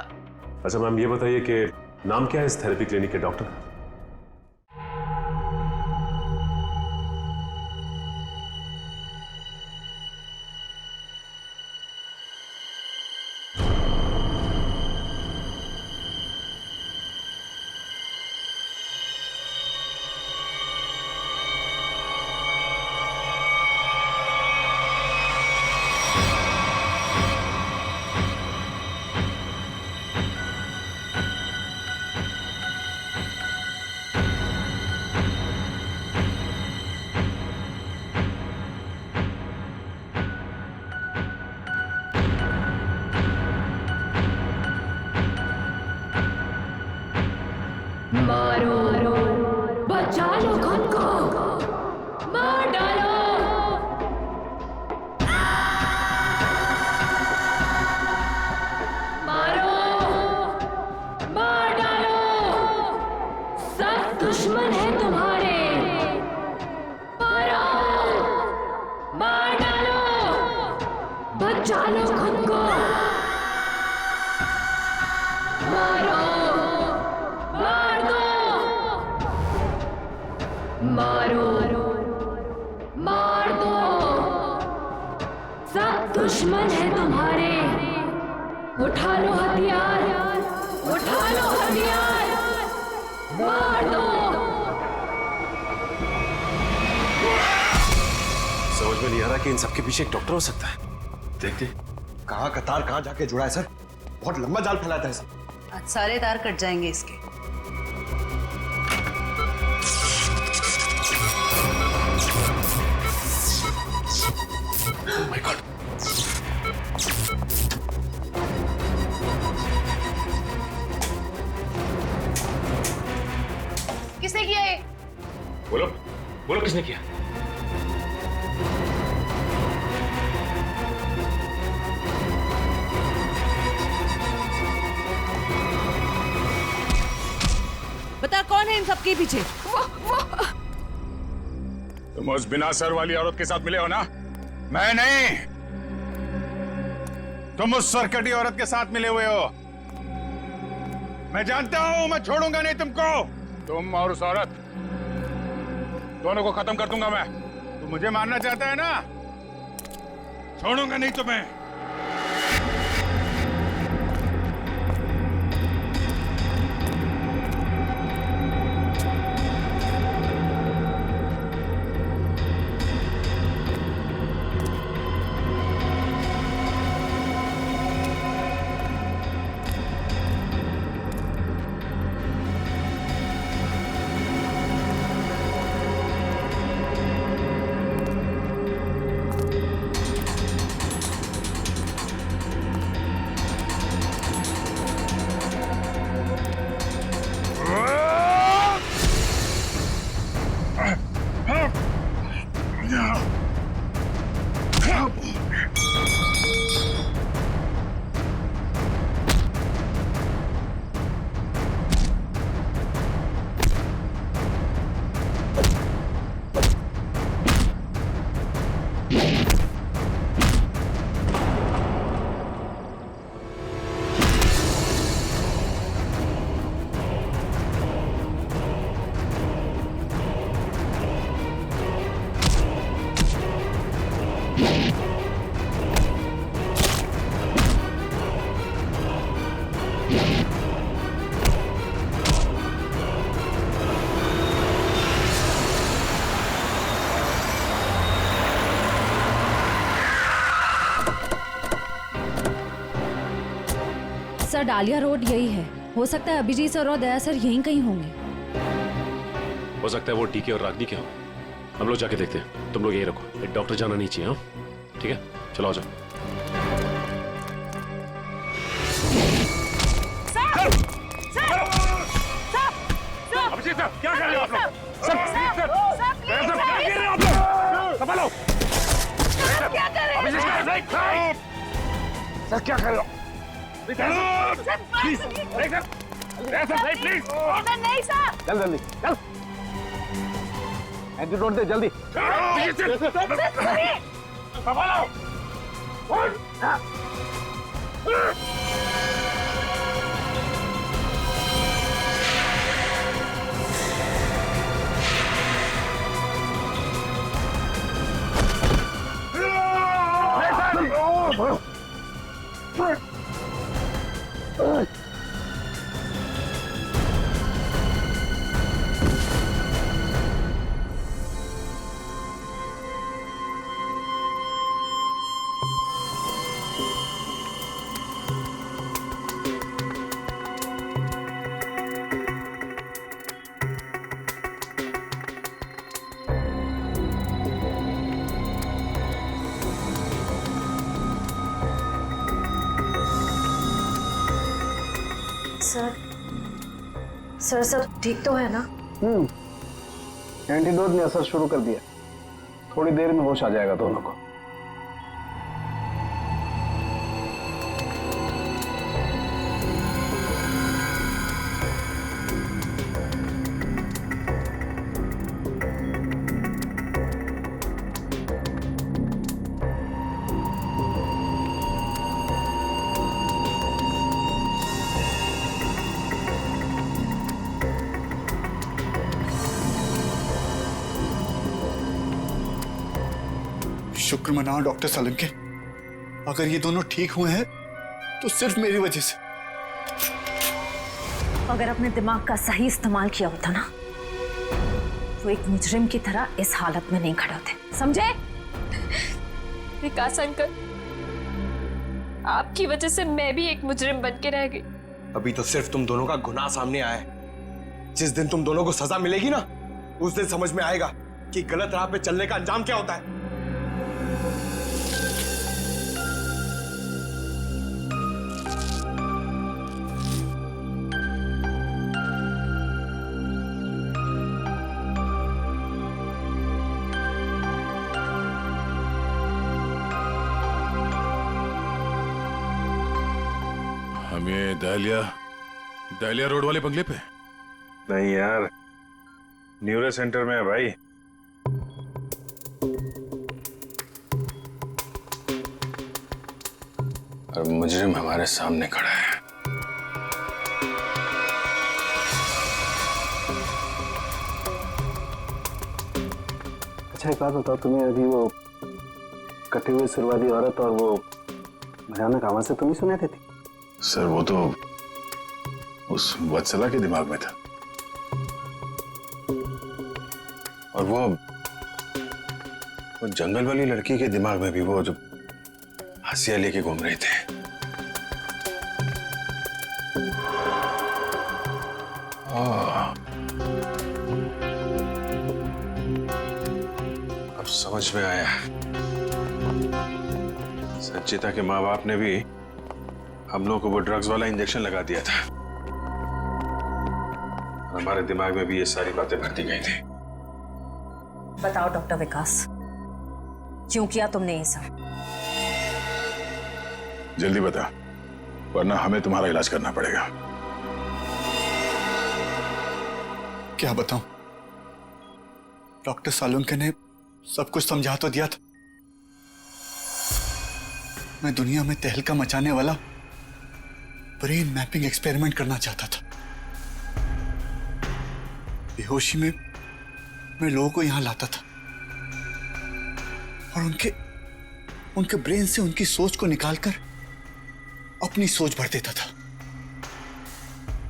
अच्छा मैम, ये बताइए कि नाम क्या है इस थेरेपी क्लिनिक के डॉक्टर का? मारो, बचा लो खुद को, मार डालो। मारो, मार डालो, सब दुश्मन है तुम्हारे। मारो, मार डालो, बचा लो खुद को। मारो, मारो, मार दो, सब दुश्मन है तुम्हारे। उठा लो हथियार, उठा लो हथियार, मार दो। समझ में नहीं आ रहा कि इन सबके पीछे एक डॉक्टर हो सकता है। देखते कहाँ का तार कहाँ जाके जुड़ा है सर। बहुत लंबा जाल फैलाता है सर। आज सारे तार कट जाएंगे इसके। Oh my God. किसने किया ये? बोलो, बोलो किसने किया? बता कौन है इन सबके पीछे? तुम उस बिना सर वाली औरत के साथ मिले हो ना? मैं नहीं, तुम उस सरकटी औरत के साथ मिले हुए हो। मैं जानता हूं, मैं छोड़ूंगा नहीं तुमको। तुम और उस औरत दोनों को खत्म कर दूंगा मैं। तुम मुझे मारना चाहता है ना? छोड़ूंगा नहीं तुम्हें। डालिया रोड यही है। हो सकता है अभिजीत सर और दया सर यहीं कहीं होंगे। हो सकता है वो डीके और रागनी के हों। हम लोग जाके देखते हैं, तुम लोग यही रखो, एक डॉक्टर जाना नहीं चाहिए। हाँ ठीक है, चलो आ जाओ। अभिजीत सर, क्या कर रहे हो आप लोग? सर, क्या कर रहे हो आप लोग? संभालो। क्या कर रहे हो? अभिजीत सर, सर क्या कर रहे हो? Please, please. नहीं सर। चल जल्दी, चल। एंटीडोट दे जल्दी। संभालो। सर सब ठीक तो है ना? एंटीडोट ने असर शुरू कर दिया, थोड़ी देर में होश आ जाएगा दोनों को। शुक्र मनाओ डॉक्टर सालुंके, अगर ये दोनों ठीक हुए हैं तो सिर्फ मेरी वजह से। अगर अपने दिमाग का सही इस्तेमाल किया होता ना तो एक मुजरिम की तरह इस हालत में नहीं खड़े होते, समझे? विकास अंकल, आपकी वजह से मैं भी एक मुजरिम बन के रह गई। अभी तो सिर्फ तुम दोनों का गुनाह सामने आया है। जिस दिन तुम दोनों को सजा मिलेगी ना, उस दिन समझ में आएगा कि गलत राह पे चलने का अंजाम क्या होता है। हम ये दहलिया रोड वाले बंगले पे? नहीं यार, न्यूरो सेंटर में है भाई। और मुजरिम हमारे सामने खड़ा है। अच्छा एक बात बताओ, तुम्हें अभी वो कटे हुए सिरवादी औरत और वो भयानक आवाज से तुम ही सुने थे? सर वो तो उस वत्सला के दिमाग में था, और वो जंगल वाली लड़की के दिमाग में भी, वो जो हंसिया लेके घूम रहे थे। अब समझ में आया, संचिता के माँ बाप ने भी हम लोगों को वो ड्रग्स वाला इंजेक्शन लगा दिया था। हमारे दिमाग में भी ये सारी बातें भरती गई थी। बताओ डॉक्टर विकास, क्यों किया तुमने ये सब? जल्दी बता, वरना हमें तुम्हारा इलाज करना पड़ेगा। क्या बताऊं, डॉक्टर सालुंके ने सब कुछ समझा तो दिया था। मैं दुनिया में तहलका मचाने वाला ब्रेन मैपिंग एक्सपेरिमेंट करना चाहता था। बेहोशी में मैं लोगों को यहां लाता था और उनके ब्रेन से उनकी सोच को निकालकर अपनी सोच भर देता था।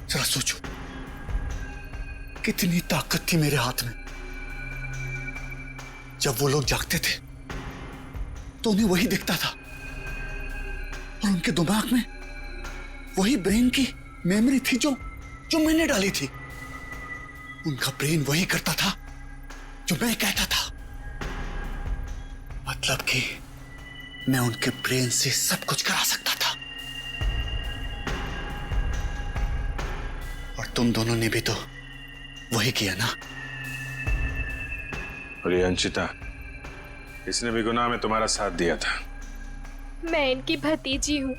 जरा सोचो, कितनी ताकत थी मेरे हाथ में। जब वो लोग जागते थे तो उन्हें वही दिखता था और उनके दिमाग में वही ब्रेन की मेमोरी थी जो जो मैंने डाली थी। उनका ब्रेन वही करता था जो मैं कहता था। मतलब कि मैं उनके ब्रेन से सब कुछ करा सकता था। और तुम दोनों ने भी तो वही किया ना। और ये अंशिता, इसने भी गुनाह में तुम्हारा साथ दिया था। मैं इनकी भतीजी हूँ।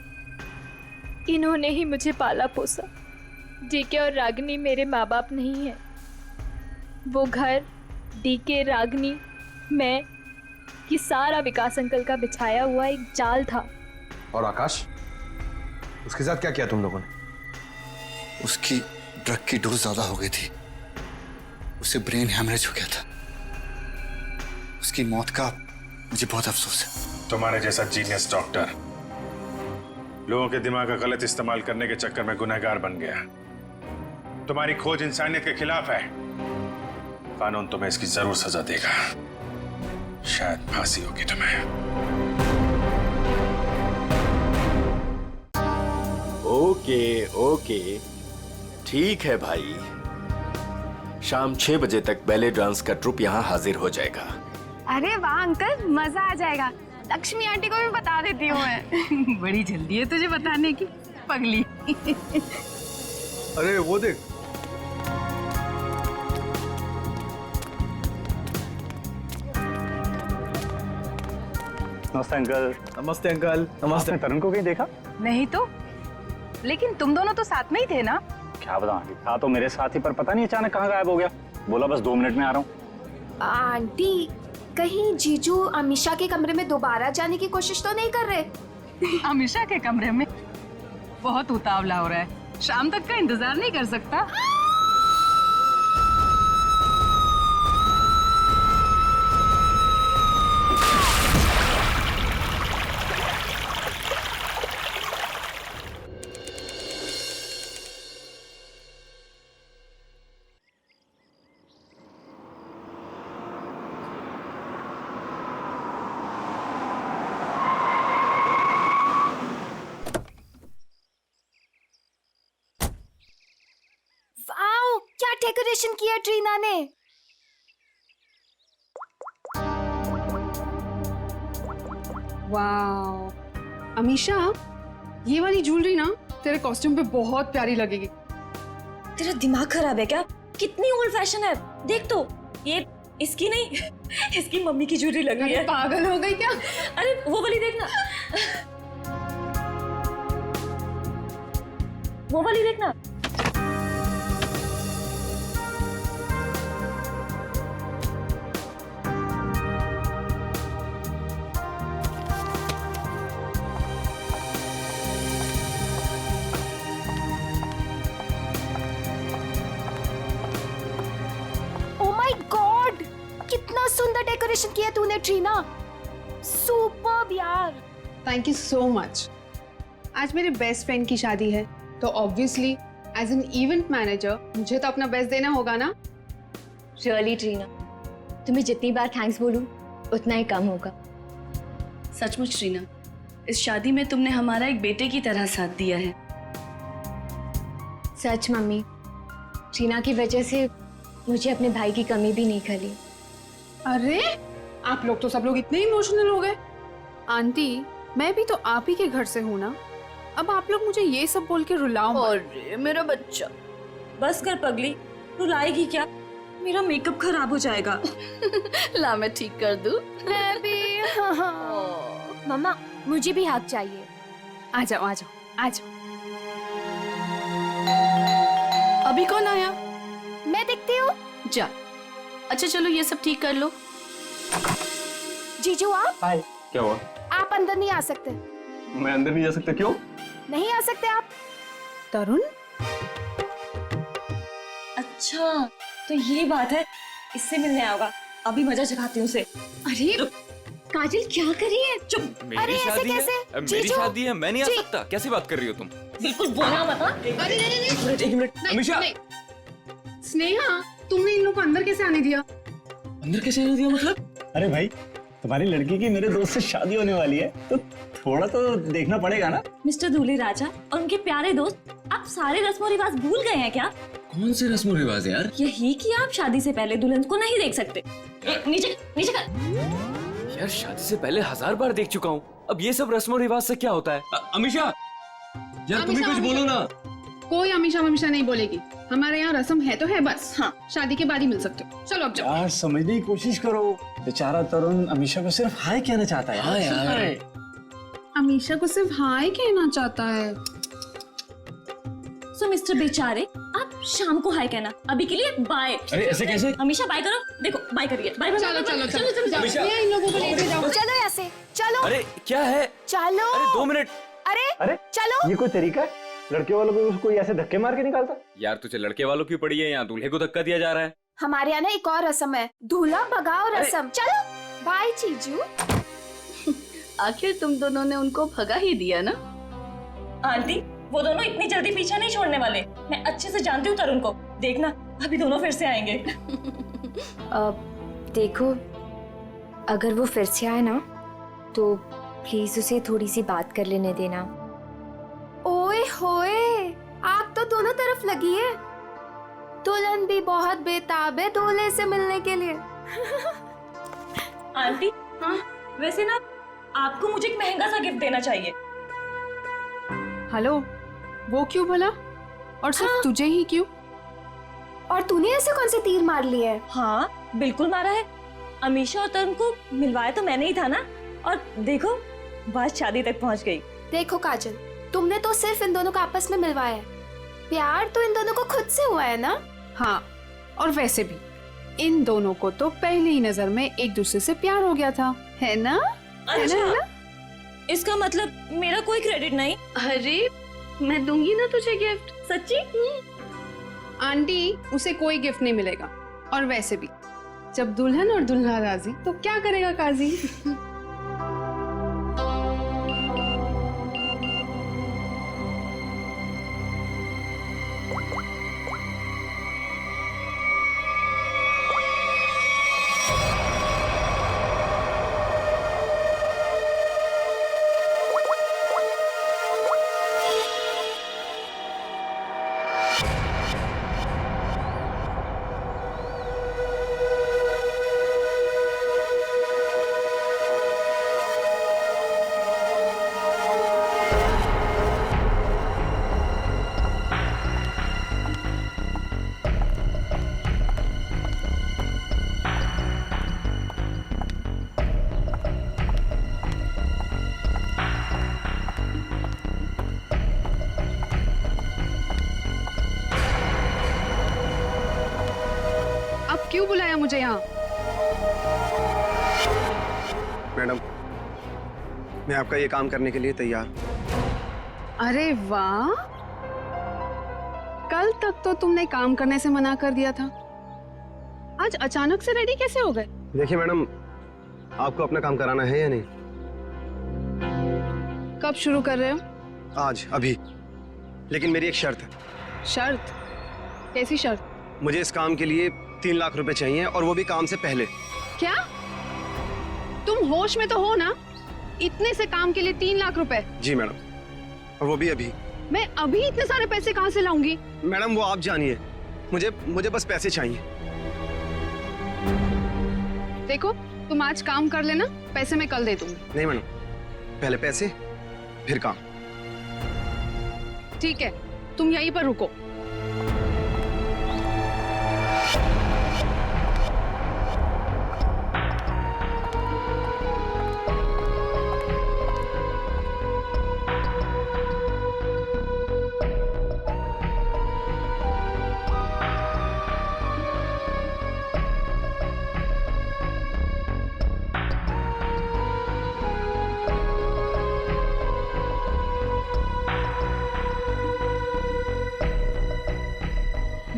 इन्होंने ही मुझे पाला पोसा। डीके और रागिनी मेरे माँ बाप नहीं है। वो घर, डीके, रागिनी, मैं, ये सारा विकास अंकल का बिछाया हुआ एक जाल था। और आकाश, उसके साथ क्या किया तुम लोगों ने? उसकी ड्रग की डोज ज्यादा हो गई थी। उसे ब्रेन हैमरेज हो गया था। उसकी मौत का मुझे बहुत अफसोस है। तुम्हारे जैसा जीनियस डॉक्टर लोगों के दिमाग का गलत इस्तेमाल करने के चक्कर में गुनहगार बन गया। तुम्हारी खोज इंसानियत के खिलाफ है। कानून तुम्हें इसकी जरूर सजा देगा। शायद फांसी होगी तुम्हें। ओके ओके, ठीक है भाई। शाम 6 बजे तक बैले डांस का ट्रुप यहाँ हाजिर हो जाएगा। अरे वाह अंकल, मजा आ जाएगा। लक्ष्मी आंटी को भी बता देती हूँ मैं। बड़ी जल्दी है तुझे बताने की, पगली। अरे वो देख, नमस्ते अंकल। नमस्ते अंकल। नमस्ते। तरुण को कहीं देखा? नहीं तो, लेकिन तुम दोनों तो साथ में ही थे ना? क्या बताऊं, था तो मेरे साथ ही, पर पता नहीं अचानक कहाँ गायब हो गया। बोला बस 2 मिनट में आ रहा हूँ। आंटी, कहीं जीजू अमीषा के कमरे में दोबारा जाने की कोशिश तो नहीं कर रहे? अमीषा के कमरे में? बहुत उतावला हो रहा है, शाम तक का इंतजार नहीं कर सकता। वाओ, क्या डेकोरेशन किया ट्रीना ने। वाओ अमीषा, ये वाली ज्वेलरी ना तेरे कॉस्ट्यूम पे बहुत प्यारी लगेगी। तेरा दिमाग खराब है क्या? कितनी ओल्ड फैशन है। देख तो, ये इसकी नहीं इसकी मम्मी की ज्वेलरी लग रही है। पागल हो गई क्या? अरे वो वाली देखना, वो वाली देखना। कितना सुंदर डेकोरेशन किया तूने ट्रीना। सुपर्ब यार। Thank you so much. आज मेरे बेस्ट फ्रेंड की शादी है, तो obviously as an event manager मुझे तो अपना बेस्ट देना होगा ना। रियली ट्रीना, तुम्हें जितनी बार थैंक्स बोलूं उतना ही कम होगा। सचमुच ट्रीना, इस शादी में तुमने हमारा एक बेटे की तरह साथ दिया है। सच मम्मी, ट्रीना की वजह से मुझे अपने भाई की कमी भी नहीं खली। अरे आप लोग तो सब लोग इतने इमोशनल हो गए। आंटी, मैं भी तो आप ही के घर से हूँ ना। अब आप लोग मुझे ये सब बोल के रुलाओ मत। अरे मेरा बच्चा, बस कर पगली, रुलाएगी क्या? मेरा मेकअप खराब हो जाएगा। ला मैं ठीक कर दूं। मैं भी। मम्मा, मुझे भी हक चाहिए। आ जाओ आ जाओ आ जाओ। अभी कौन आया? मैं देखती हूँ। जा। अच्छा चलो ये सब ठीक कर लो। जीजू आप? हाय। क्या हुआ? आप अंदर नहीं आ सकते। मैं अंदर नहीं जा सकता? क्यों नहीं आ सकते आप? तरुण, अच्छा तो ये बात है, इससे मिलने आएगा। अभी मजा चखाती हूँ उसे। अरे काजल क्या कर रही है? चुप। मेरी शादी है, मेरी शादी है, मैं नहीं आ सकता। कैसी बात कर रही हो तुम? बिल्कुल बोलना मत। अरे नहीं, एक मिनट अमीषा। स्नेहा, तुमने इन लोग को अंदर कैसे आने दिया? अंदर कैसे आने दिया मतलब? अरे भाई, तुम्हारी लड़की की मेरे दोस्त से शादी होने वाली है, तो थोड़ा तो देखना पड़ेगा ना। मिस्टर दूल्हे राजा और उनके प्यारे दोस्त, आप सारे रस्म रिवाज भूल गए हैं क्या? कौन से रस्म रिवाज यार? यही कि आप शादी से पहले दुल्हन को नहीं देख सकते। नीचे नीचे कर। यार शादी से पहले 1000 बार देख चुका हूँ, अब ये सब रस्म रिवाज से क्या होता है? अमीशा यार तुम भी कुछ बोलो ना। कोई अमीशा ममीशा नहीं बोलेगी, हमारे यहाँ रस्म है तो है बस। हाँ, शादी के बाद ही मिल सकते हो। चलो अब जाओ। यार समझने की कोशिश करो, बेचारा तरुण अमीशा को सिर्फ हाय कहना चाहता है। हाँ यार, अमीशा को सिर्फ हाय कहना चाहता है। सो मिस्टर बेचारे, आप शाम को हाय कहना, अभी के लिए बाय। अरे ऐसे कैसे? हमीशा बाय करो, देखो बाय करिए। बाय। चलो चलो चलो चलो जाओ, ये इन लोगों को लेके जाओ। चलो यहाँ से, चलो। अरे क्या है? चलो। अरे 2 मिनट। अरे चलो। ये कोई तरीका है? लड़के वालों को कोई ऐसे धक्के मार के निकालता? यार तुझे लड़के वालों की पड़ी है, यहाँ दूल्हे को धक्का दिया जा रहा है। हमारे यहाँ ना एक और रस्म है, दूल्हा भगाओ रस्म। चलो बाय जीजू। आखिर तुम दोनों ने उनको भगा ही दिया ना। आंटी, वो दोनों इतनी जल्दी पीछा नहीं छोड़ने वाले। मैं अच्छे से जानती हूँ तरुण को, देखना अभी दोनों फिर से आएंगे। देखो, अगर वो फिर से आए ना तो प्लीज उसे थोड़ी सी बात कर लेने देना। ओए होए, आग तो दोनों तरफ लगी है। दुल्हन भी बहुत बेताब है दूल्हे से मिलने के लिए। आंटी, हाँ वैसे ना आपको मुझे एक महंगा सा गिफ्ट देना चाहिए। हेलो, वो क्यों भला? और सिर्फ तुझे ही क्यों? और तूने ऐसे कौन से तीर मार लिए हैं? हाँ बिल्कुल मारा है। अमीशा और तरुण को मिलवाया तो मैंने ही था ना, और देखो बात शादी तक पहुंच गई। देखो काजल, तुमने तो सिर्फ इन दोनों को आपस में मिलवाया है, प्यार तो इन दोनों को खुद से हुआ है ना। हाँ, और वैसे भी इन दोनों को तो पहली ही नजर में एक दूसरे से प्यार हो गया था, है ना? अच्छा, है ना? इसका मतलब मेरा कोई क्रेडिट नहीं? अरे मैं दूंगी ना तुझे गिफ्ट। सच्ची? आंटी, उसे कोई गिफ्ट नहीं मिलेगा। और वैसे भी जब दुल्हन और दुल्हा राजी तो क्या करेगा काजी। क्यों बुलाया मुझे यहाँ? मैडम, मैं आपका ये काम करने के लिए तैयार। अरे वाह, कल तक तो तुमने काम करने से मना कर दिया था, आज अचानक से रेडी कैसे हो गए? देखिए मैडम, आपको अपना काम कराना है या नहीं? कब शुरू कर रहे हो? आज, अभी। लेकिन मेरी एक शर्त है। शर्त? कैसी शर्त? मुझे इस काम के लिए 3 लाख रुपए चाहिए, और वो भी काम से पहले। क्या? तुम होश में तो हो ना? इतने से काम के लिए 3 लाख रुपए? जी मैडम, और वो भी अभी। मैं अभी इतने सारे पैसे कहाँ से लाऊंगी? मैडम वो आप जानिए, मुझे बस पैसे चाहिए। देखो, तुम आज काम कर लेना, पैसे मैं कल दे दूंगी। नहीं मैडम, पहले पैसे फिर काम। ठीक है, तुम यहीं पर रुको।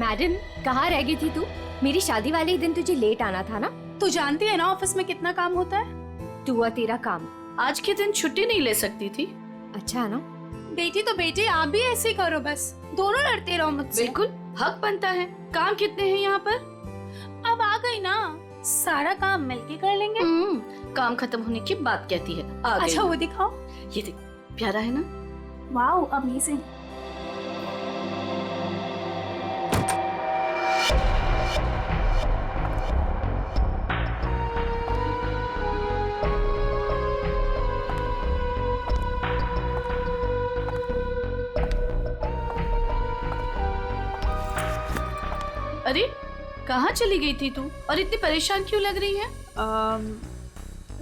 मैडम, कहाँ रह गई थी तू? मेरी शादी वाले ही दिन तुझे लेट आना था ना? तू जानती है ना ऑफिस में कितना काम होता है। तू और तेरा काम। आज के दिन छुट्टी नहीं ले सकती थी। अच्छा ना? बेटी तो बेटी, आप भी ऐसे ही करो, बस दोनों लड़ते रहो मुझसे। बिल्कुल हक बनता है। काम कितने हैं यहाँ पर? अब आ गई ना, सारा काम मिलके कर लेंगे। काम खत्म होने की बात कहती है। आ गई। अच्छा वो दिखाओ। ये देख, प्यारा है ना? Wow amazing. अरे कहाँ चली गई थी तू और इतनी परेशान क्यों लग रही है?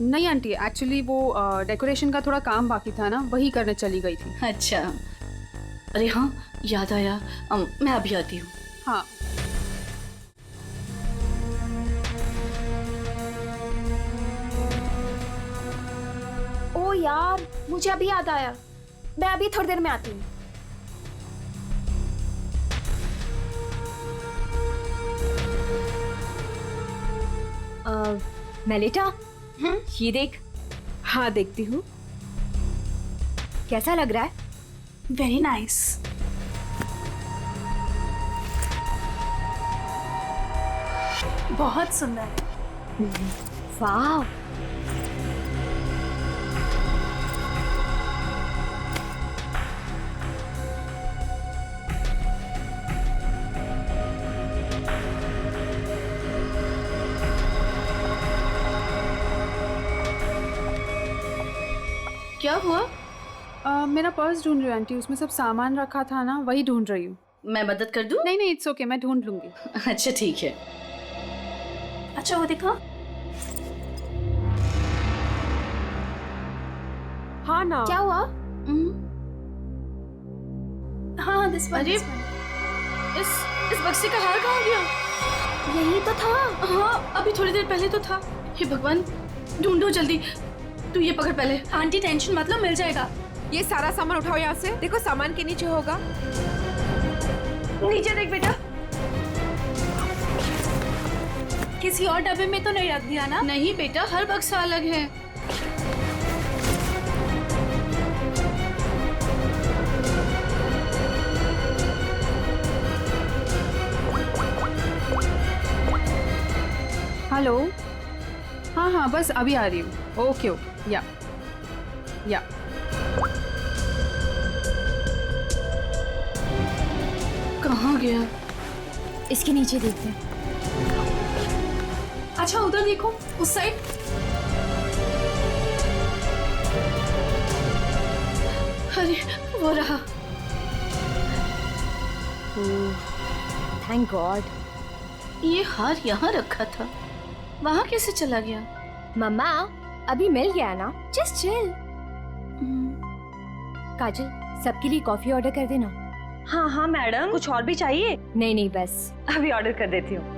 नहीं आंटी, एक्चुअली वो डेकोरेशन का थोड़ा काम बाकी था ना, वही करने चली गई थी। अच्छा, अरे हाँ याद आया, मैं अभी आती हूँ। हाँ। ओ यार, मुझे अभी याद आया, मैं अभी थोड़ी देर में आती हूँ। मेलिटा, ये देख। हाँ देखती हूँ। कैसा लग रहा है? Very nice. बहुत सुंदर है। वाह। क्या हुआ? मेरा पर्स ढूंढ रही हूँ आंटी, उसमें सब सामान रखा था ना, वही ढूंढ रही हूँ। मैं मदद कर दूं? नहीं नहीं, इट्स ओके, मैं ढूंढ लूंगी। अच्छा ठीक है। अच्छा वो दिखा। हाँ ना। क्या हुआ? हाँ दिस वन। अरे इस बक्से का हार कहाँ गया? यही तो था। हाँ अभी थोड़ी देर पहले तो था। हे भगवान, ढूंढो जल्दी। तू ये पकड़ पहले। आंटी टेंशन मत लो, मिल जाएगा। ये सारा सामान उठाओ यहाँ से। देखो सामान के नीचे होगा। नीचे देख बेटा। किसी और डब्बे में तो नहीं रख दिया ना? नहीं बेटा, हर बक्सा अलग है। हेलो। हाँ हाँ बस अभी आ रही हूँ। ओके ओके, या कहाँ गया? इसके नीचे देखते हैं। अच्छा उधर देखो, उस साइड। अरे वो रहा। Thank God. ये हार यहाँ रखा था, वहाँ कैसे चला गया? मम्मा अभी मिल गया ना, जस्ट चिल। काजल, सबके लिए कॉफी ऑर्डर कर देना। हाँ हाँ मैडम, कुछ और भी चाहिए? नहीं नहीं बस अभी ऑर्डर कर देती हूँ।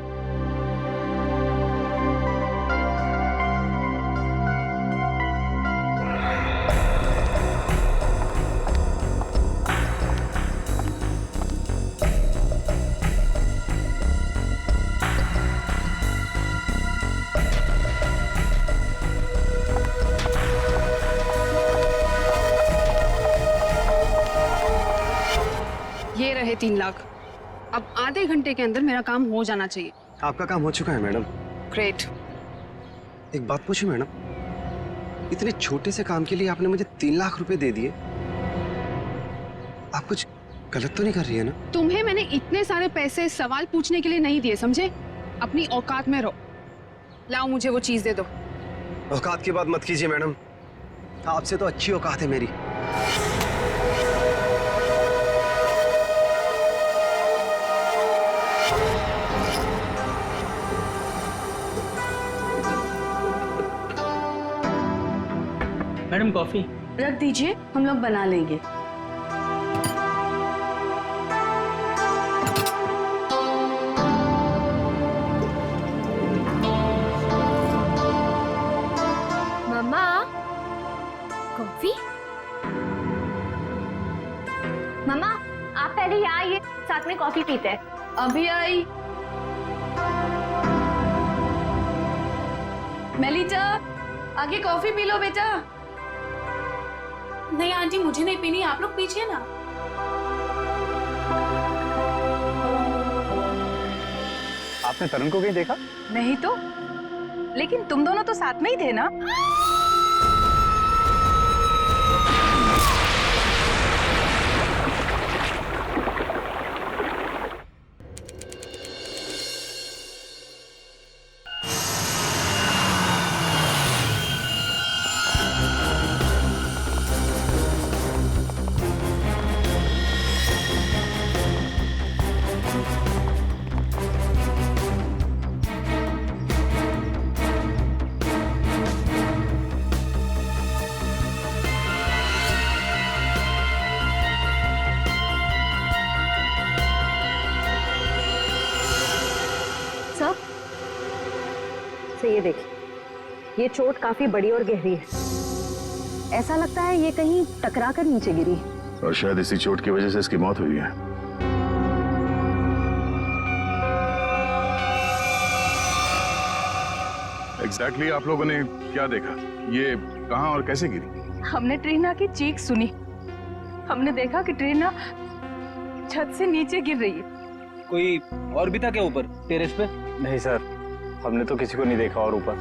ये रहे 3 लाख। अब आधे घंटे के अंदर मेरा काम हो जाना चाहिए। आपका काम हो चुका है मैडम। ग्रेट। एक बात पूछूं मैडम, इतने छोटे से काम के लिए आपने मुझे 3 लाख रुपए दे दिए। आप कुछ गलत तो नहीं कर रही है ना? तुम्हें मैंने इतने सारे पैसे सवाल पूछने के लिए नहीं दिए, समझे? अपनी औकात में रहो। लाओ मुझे वो चीज दे दो। औकात की बात मत कीजिए मैडम, आपसे तो अच्छी औकात है मेरी। मैडम कॉफी रख दीजिए, हम लोग बना लेंगे। मम्मा कॉफी। मम्मा आप पहले यहाँ आइए, साथ में कॉफी पीते हैं। अभी आई। मेलिटा, आगे कॉफी पी लो बेटा। नहीं आंटी, मुझे नहीं पीनी, आप लोग पीछे ना। आपने तरुण को कहीं देखा? नहीं तो लेकिन तुम दोनों तो साथ में ही थे ना? से ये देखिए, ये चोट काफी बड़ी और गहरी है। ऐसा लगता है ये कहीं टकरा कर नीचे गिरी है। और शायद इसी चोट की वजह से इसकी मौत हुई है। एग्जैक्टली आप लोगों ने क्या देखा? ये कहां और कैसे गिरी? हमने ट्रीना की चीख सुनी। हमने देखा कि ट्रीना छत से नीचे गिर रही है। कोई और भी था क्या ऊपर टेरेस पे? नहीं सर, हमने तो किसी को नहीं देखा और ऊपर।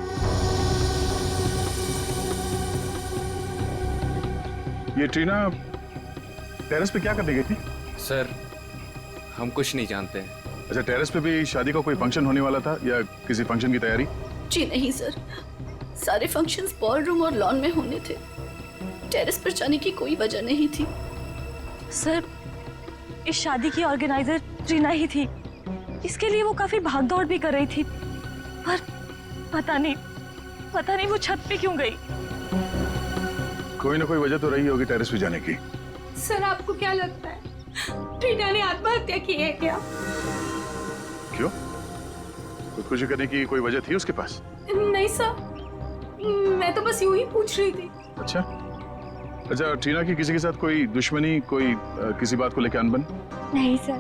ये ट्रीना टेरेस पे क्या करने गई थी? सर, हम कुछ नहीं जानते। अच्छा, टेरेस पे भी शादी का कोई फंक्शन होने वाला था या किसी फंक्शन की तैयारी? जी नहीं सर, सारे फंक्शंस बॉल रूम और लॉन में होने थे। टेरेस पर जाने की कोई वजह नहीं थी। सर, इस शादी की ऑर्गेनाइजर ट्रीना ही थी। इसके लिए वो काफी भागदौड़ भी कर रही थी, पर पता नहीं वो छत पे क्यों गई। कोई ना कोई वजह तो रही होगी टेरेस पे जाने की। सर, आपको क्या लगता है ट्रीना ने आत्महत्या की है क्या? क्यों? खुदकुशी करने की कोई वजह थी उसके पास? नहीं सर, मैं तो बस यूं ही पूछ रही थी। अच्छा, ट्रीना की किसी के साथ कोई दुश्मनी, कोई किसी बात को लेकर अनबन? नहीं सर,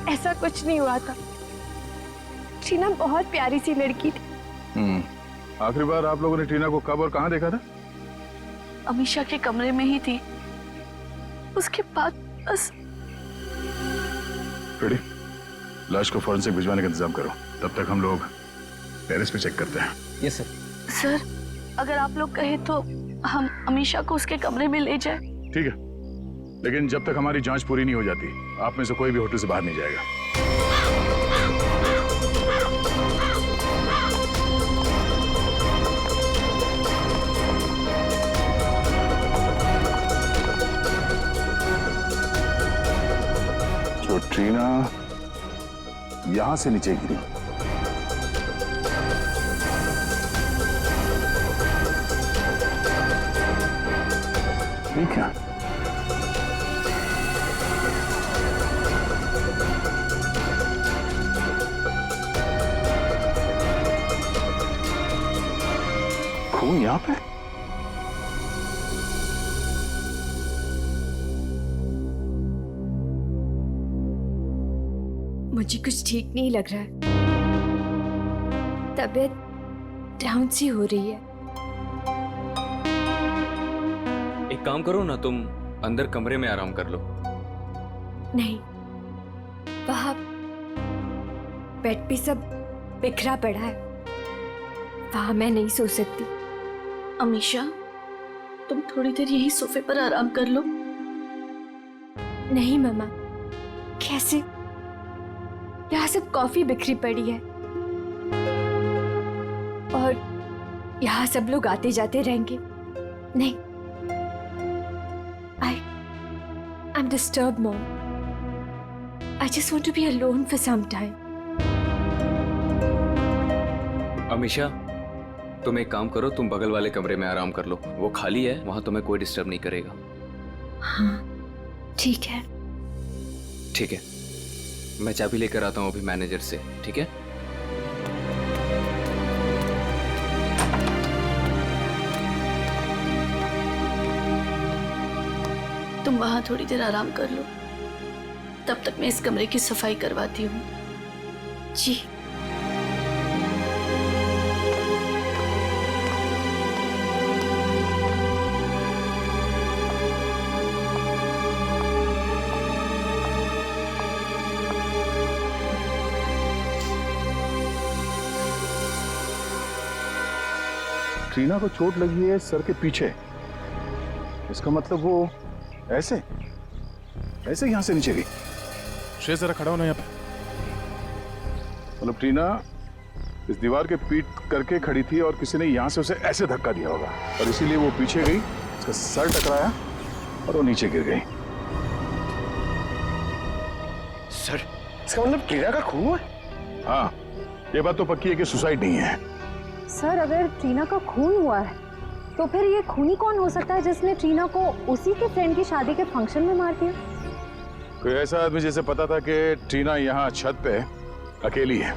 ऐसा कुछ नहीं हुआ था। ट्रीना बहुत प्यारी सी लड़की थी। आखिरी बार आप लोगों ने ट्रीना को कब और कहां देखा था? अमीशा के कमरे में ही थी। उसके बाद बस। रेडी, लाश को फॉरेंसिक भिजवाने का इंतजाम करो। तब तक हम लोग टेरेस पे चेक करते हैं। Yes sir. सर, अगर आप लोग कहे तो हम अमीशा को उसके कमरे में ले जाए। ठीक है, लेकिन जब तक हमारी जांच पूरी नहीं हो जाती, आप में से कोई भी होटल से बाहर नहीं जाएगा। तो ट्रीना यहां से नीचे गिरी। ठीक है, खून यहां पे? मुझे कुछ ठीक नहीं लग रहा है। तबीयत डाउन सी हो रही है। एक काम करो ना, तुम अंदर कमरे में आराम कर लो। नहीं, वहां बेड पे सब बिखरा पड़ा है, वहां मैं नहीं सो सकती। अमीशा, तुम थोड़ी देर यही सोफे पर आराम कर लो। नहीं मम्मा, कैसे? यहाँ सब कॉफी बिखरी पड़ी है और यहाँ सब लोग आते जाते रहेंगे। नहीं, I'm disturbed, Mom. I just want to be alone for some time. Amisha, तुम एक काम करो, तुम बगल वाले कमरे में आराम कर लो। वो खाली है, वहां तुम्हें कोई डिस्टर्ब नहीं करेगा। हाँ, ठीक है। ठीक है, मैं चाबी लेकर आता हूँ अभी मैनेजर से। ठीक है? तुम वहां थोड़ी देर आराम कर लो, तब तक मैं इस कमरे की सफाई करवाती हूँ। जी। ट्रीना को चोट लगी है सर के पीछे। इसका मतलब वो ऐसे ऐसे यहां से नीचे गई। श्रेय जरा खड़ा होना यहाँ पे। मतलब ट्रीना इस दीवार के पीट करके खड़ी थी और किसी ने यहां से उसे ऐसे धक्का दिया होगा और इसीलिए वो पीछे गई, उसका सर टकराया और वो नीचे गिर गई। सर, इसका मतलब ट्रीना का खून हुआ? हाँ, ये बात तो पक्की है कि सुसाइड नहीं है। सर, अगर ट्रीना का खून हुआ है तो फिर ये खूनी कौन हो सकता है जिसने ट्रीना को उसी के फ्रेंड की शादी के फंक्शन में मार दिया? कोई ऐसा आदमी जिसे पता था कि ट्रीना यहाँ छत पे अकेली है।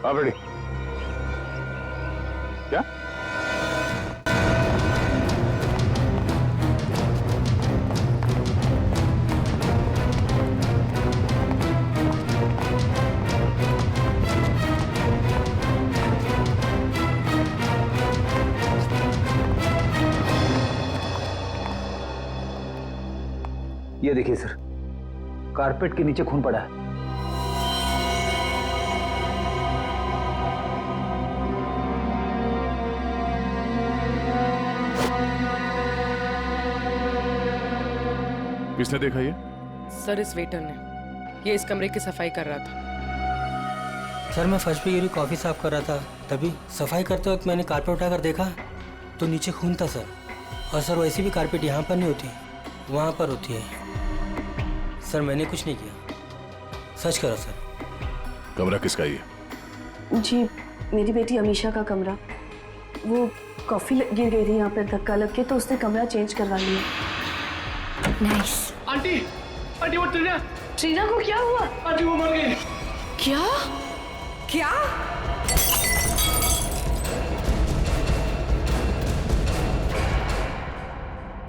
आप रेडी? क्या? ये देखिए सर, कारपेट के नीचे खून पड़ा है। किसने देखा ये? सर, इस वेटर ने। ये इस कमरे की सफाई कर रहा था। सर, मैं फर्श पे गिरी कॉफी साफ कर रहा था, तभी सफाई करते वक्त मैंने कारपेट उठाकर देखा तो नीचे खून था सर। और सर, वैसी भी कारपेट यहाँ पर नहीं होती, वहाँ पर होती है। सर, मैंने कुछ नहीं किया, सच करो सर। कमरा किसका ये? जी, मेरी बेटी अमीशा का कमरा। वो कॉफी गिर गई थी यहाँ पर धक्का लग के, तो उसने कमरा चेंज करवा लिया। नाइस। आंटी, आंटी वो ट्रीना को क्या हुआ? आंटी वो मर गई। क्या? क्या?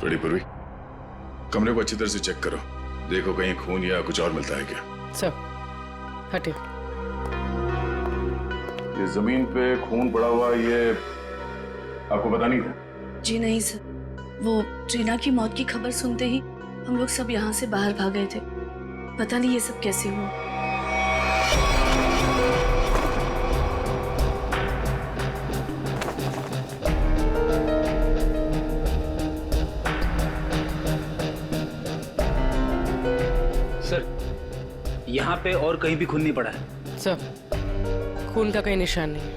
बड़ी पूर्वी, कमरे को अच्छी तरह से चेक करो, देखो कहीं खून या कुछ और मिलता है क्या। सर, हटे। ये जमीन पे खून पड़ा हुआ, ये आपको पता नहीं था? जी नहीं सर, वो ट्रीना की मौत की खबर सुनते ही हम लोग सब यहाँ से बाहर भाग गए थे। पता नहीं ये सब कैसे हुआ। सर, यहाँ पे और कहीं भी खून नहीं पड़ा है। सर, खून का कोई निशान नहीं।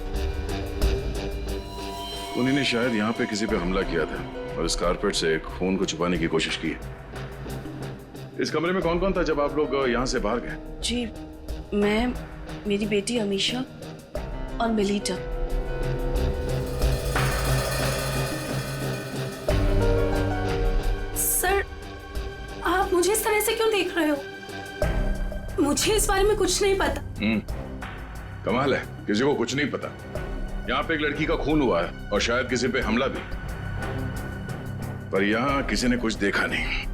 उन्हीं ने शायद यहाँ पे किसी पे हमला किया था और इस कारपेट से खून को छुपाने की कोशिश की। इस कमरे में कौन कौन था जब आप लोग यहाँ से बाहर गए? जी, मैं, मेरी बेटी अमीशा और मेलिटा। सर, आप मुझे इस तरह से क्यों देख रहे हो? मुझे इस बारे में कुछ नहीं पता। कमाल है, किसी को कुछ नहीं पता। यहाँ पे एक लड़की का खून हुआ है और शायद किसी पे हमला भी, पर यहाँ किसी ने कुछ देखा नहीं।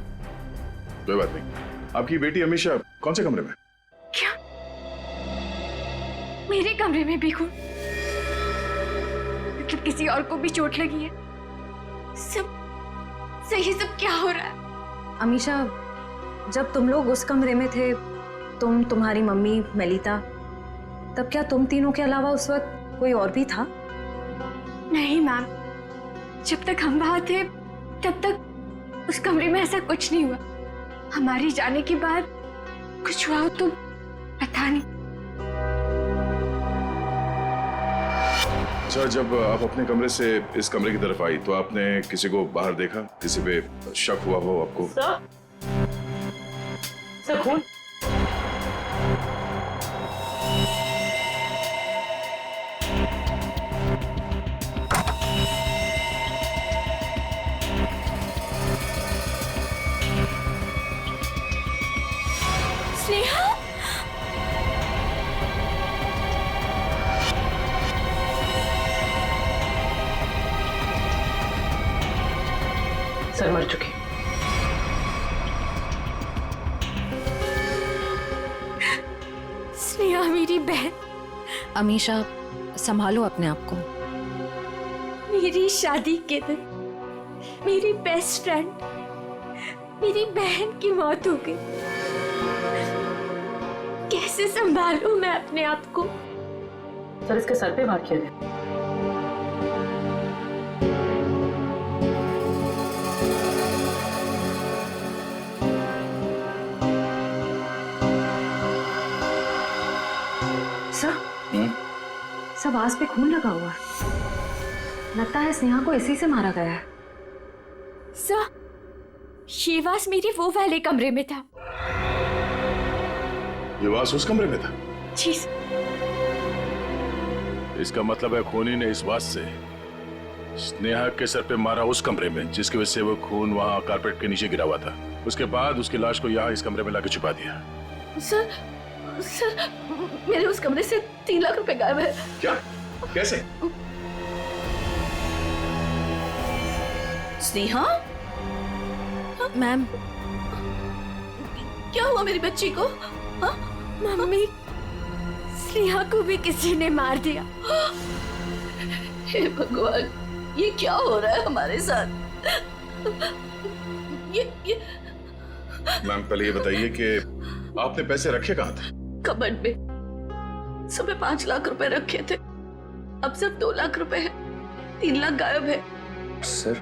कोई बात नहीं। आपकी बेटी अमीशा कौन से कमरे में? क्या? मेरे कमरे में भी खून? मतलब किसी और को भी चोट लगी है? सब सही, सब क्या हो रहा है? अमीशा, जब तुम लोग उस कमरे में थे, तुम, तुम्हारी मम्मी, मेलिता, तब क्या तुम तीनों के अलावा उस वक्त कोई और भी था? नहीं मैम, जब तक हम वहां थे तब तक उस कमरे में ऐसा कुछ नहीं हुआ। हमारे जाने के बाद कुछ हुआ तो पता नहीं। सर, जब आप अपने कमरे से इस कमरे की तरफ आई तो आपने किसी को बाहर देखा? किसी पे शक हुआ हो आपको? सर, खून? स्नेहा? सर, मर चुके। स्नेहा मेरी बहन। अमीशा, संभालो अपने आप को। मेरी शादी के दिन मेरी बेस्ट फ्रेंड, मेरी बहन की मौत हो गई। कैसे संभालूं मैं अपने आप को? सर इसके सर पे वार किया गया। सब आस पे खून लगा हुआ है। लगता है स्नेहा को इसी से मारा गया है। सर, शिवास मेरे वो वाले कमरे में था। ये वास उस कमरे में था? जी। इसका मतलब है खूनी ने इस वास से स्नेहा के सर पे मारा उस कमरे में, जिसकी वजह से वो खून वहां कारपेट के नीचे गिरा हुआ था। उसके बाद उसकी लाश को यहाँ इस कमरे में लाके छुपा दिया। सर मेरे उस कमरे से 3 लाख रुपए गायब है। क्या? कैसे? स्नेहा? मैम, क्या हुआ मेरी बच्ची को? हाँ? मम्मी, स्नेहा को भी किसी ने मार दिया। हे भगवान, ये क्या हो रहा है हमारे साथ? ये मैम पहले ये बताइए कि आपने पैसे रखे कहाँ थे? कबर्ड में। सुबह 5 लाख रुपए रखे थे, अब सिर्फ 2 लाख रुपए है। 3 लाख गायब है। सर,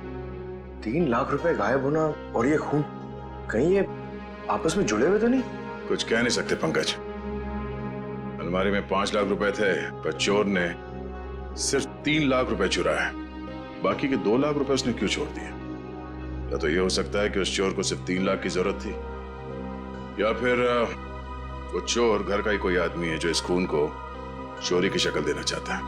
3 लाख रुपए गायब होना और ये खून, कहीं ये आपस में जुड़े हुए तो नहीं? कुछ कह नहीं सकते पंकज। अलमारी में 5 लाख रुपए थे, पर चोर ने सिर्फ 3 लाख रुपए चुराए। बाकी के 2 लाख रुपए उसने क्यों छोड़ दिए? या तो ये हो सकता है कि उस चोर को सिर्फ 3 लाख की जरूरत थी, या फिर वो चोर घर का ही कोई आदमी है जो इस खून को चोरी की शक्ल देना चाहता है।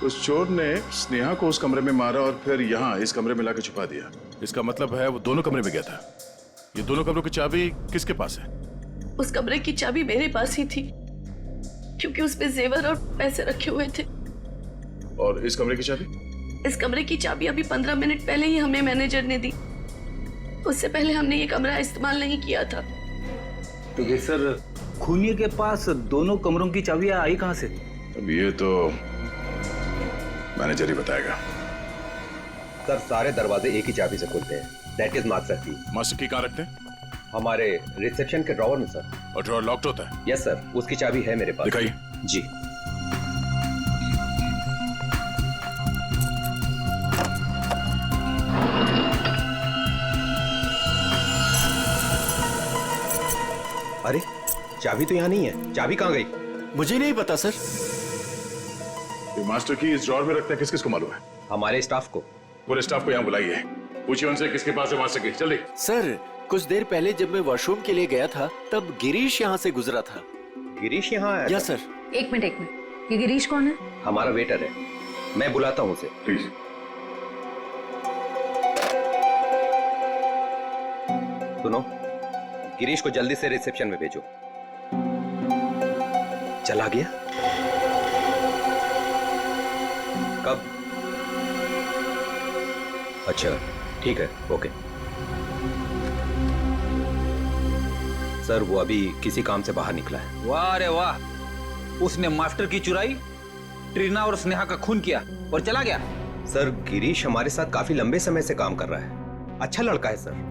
उस चोर ने स्नेहा को उस कमरे में मारा और फिर यहाँ इस कमरे में लाके छुपा दिया। इसका मतलब है वो दोनों कमरे में गया था। ये दोनों कमरों की चाबी किसके पास है? उस कमरे की चाबी मेरे पास ही थी, क्योंकि उसमें जेवर और पैसे रखे हुए थे। और इस कमरे की चाबी? इस कमरे की चाबी अभी 15 मिनट पहले ही हमें मैनेजर ने दी। उससे पहले हमने ये कमरा इस्तेमाल नहीं किया था। तो ये सर, खूनी के पास दोनों कमरों की चाबियां आई कहां से? अब ये तो मैनेजर ही बताएगा। सर, सारे दरवाजे एक ही चाबी से खुलते हैं। दैट इज मास्टर की। मास्टर की कहाँ रखते हैं? हमारे रिसेप्शन के ड्रॉवर में सर। और ड्रॉवर लॉक्ड होता है? यस सर, उसकी चाबी है मेरे पास। दिखाइए। जी। अरे, चाबी तो यहाँ नहीं है। चाबी कहाँ गई? मुझे नहीं पता सर। ये मास्टर की इस ड्रॉवर में रखते हैं, किस किस को मालूम है? हमारे स्टाफ को। पूरे स्टाफ को यहाँ बुलाइए, पूछिए उनसे किसके पास है मास्टर की। जल्दी। सर, कुछ देर पहले जब मैं वॉशरूम के लिए गया था तब गिरीश यहाँ से गुजरा था। गिरीश यहाँ आया? Yes sir. एक मिनट। ये गिरीश कौन है? हमारा वेटर है, मैं बुलाता हूँ उसे। प्लीज। सुनो, गिरीश को जल्दी से रिसेप्शन में भेजो। चला गया? कब? अच्छा, ठीक है, ओके। सर, वो अभी किसी काम से बाहर निकला है। वाह रे वाह, उसने मास्टर की चुराई, ट्रीना और स्नेहा का खून किया और चला गया। सर, गिरीश हमारे साथ काफी लंबे समय से काम कर रहा है। अच्छा लड़का है सर।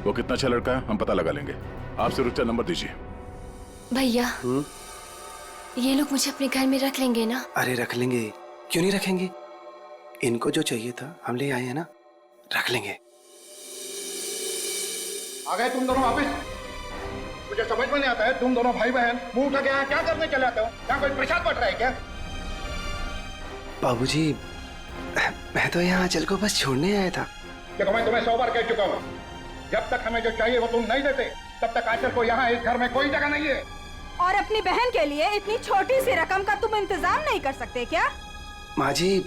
वो कितना अच्छा लड़का है हम पता लगा लेंगे। आप सिर्फ उसका नंबर दीजिए। भैया, ये लोग मुझे अपने घर में रख लेंगे ना? अरे रख लेंगे, क्यों नहीं रखेंगे? इनको जो चाहिए था हम ले आए हैं ना, रख लेंगे। आ गए तुम दोनों वापिस? मुझे समझ में नहीं आता है, तुम दोनों भाई बहन मुंह उठा के यहाँ क्या करने चले आते हो? यहाँ कोई प्रसाद बट रहा है क्या? बाबूजी, मैं तो यहाँ आंचल को बस छोड़ने आया था। देखो, मैं तुम्हें 100 बार कह चुका हूँ, जब तक हमें जो चाहिए वो तुम नहीं देते तब तक आंचल को यहाँ इस घर में कोई जगह नहीं है। और अपनी बहन के लिए इतनी छोटी सी रकम का तुम इंतजाम नहीं कर सकते क्या? माँ जी,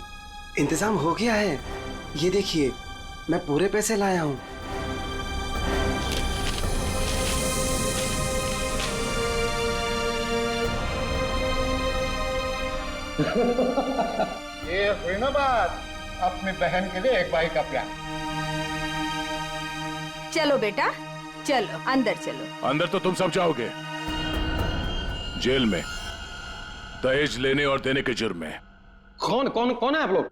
इंतजाम हो गया है। ये देखिए, मैं पूरे पैसे लाया हूँ। ये हुई ना बात, अपनी बहन के लिए एक भाई का प्यार। चलो बेटा, चलो अंदर चलो। अंदर तो तुम सब जाओगे, जेल में दहेज लेने और देने के जुर्म में। कौन कौन कौन है आप लोग?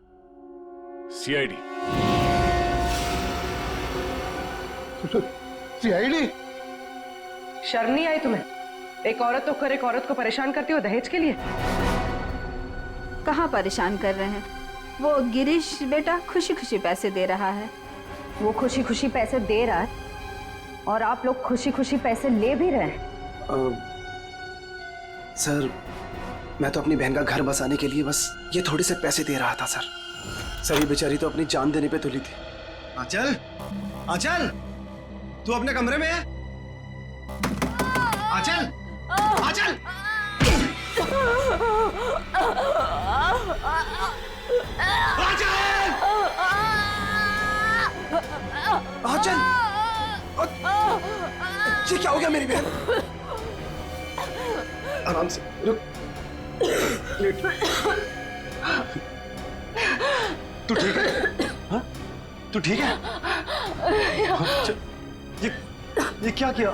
सीआईडी। सीआईडी? शर्म नहीं आई तुम्हें? एक औरत होकर एक औरत को परेशान करती हो दहेज के लिए? कहाँ परेशान कर रहे हैं? वो गिरीश बेटा खुशी खुशी पैसे दे रहा है। वो खुशी खुशी पैसे दे रहा है और आप लोग खुशी खुशी पैसे ले भी रहे हैं। सर, मैं तो अपनी बहन का घर बसाने के लिए बस ये थोड़े से पैसे दे रहा था सर। सर, ये बेचारी तो अपनी जान देने पे तुली थी। आंचल, आंचल, तू अपने कमरे में है? आंचल, आंचल! आंचल! ये क्या हो गया मेरी बहन? आराम से रुक। लेट। तू ठीक है? हाँ? तू ठीक है? ये क्या किया?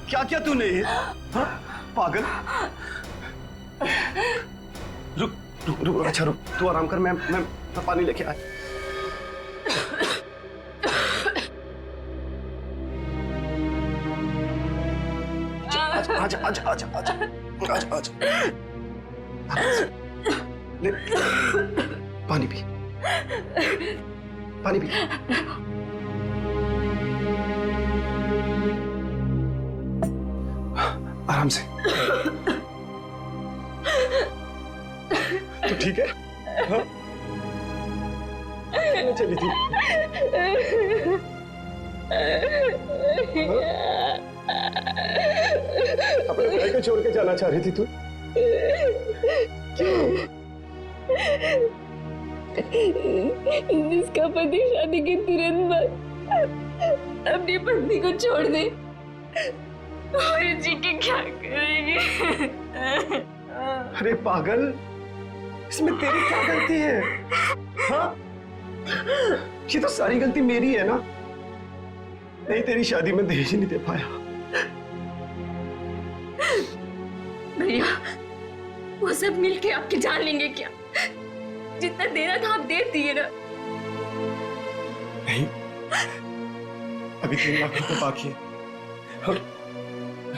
क्या किया तूने ये? हाँ? पागल। रुक रुक रुक, अच्छा रुक, तू आराम कर, मैं पानी लेके आया। आजा आजा आजा आजा आजा आजा। ले, पानी पी, पानी पी। आराम से। तू ठीक है? हाँ? चली थी। अपने भाई को छोड़ के जाना चाह रही थी तू? क्यों? जिसका पति शादी के तुरंत बाद अपनी पत्नी को छोड़ दे, और जी के क्या करेंगे? अरे पागल, इसमें तेरी क्या गलती है? हाँ? ये तो सारी गलती मेरी है ना? नहीं, तेरी शादी में दहेज नहीं दे पाया। भैया, वो सब मिलके आपकी जान लेंगे क्या? जितना देना था आप दे दिए ना। नहीं, अभी 3 लाख रुपए बाकी है, और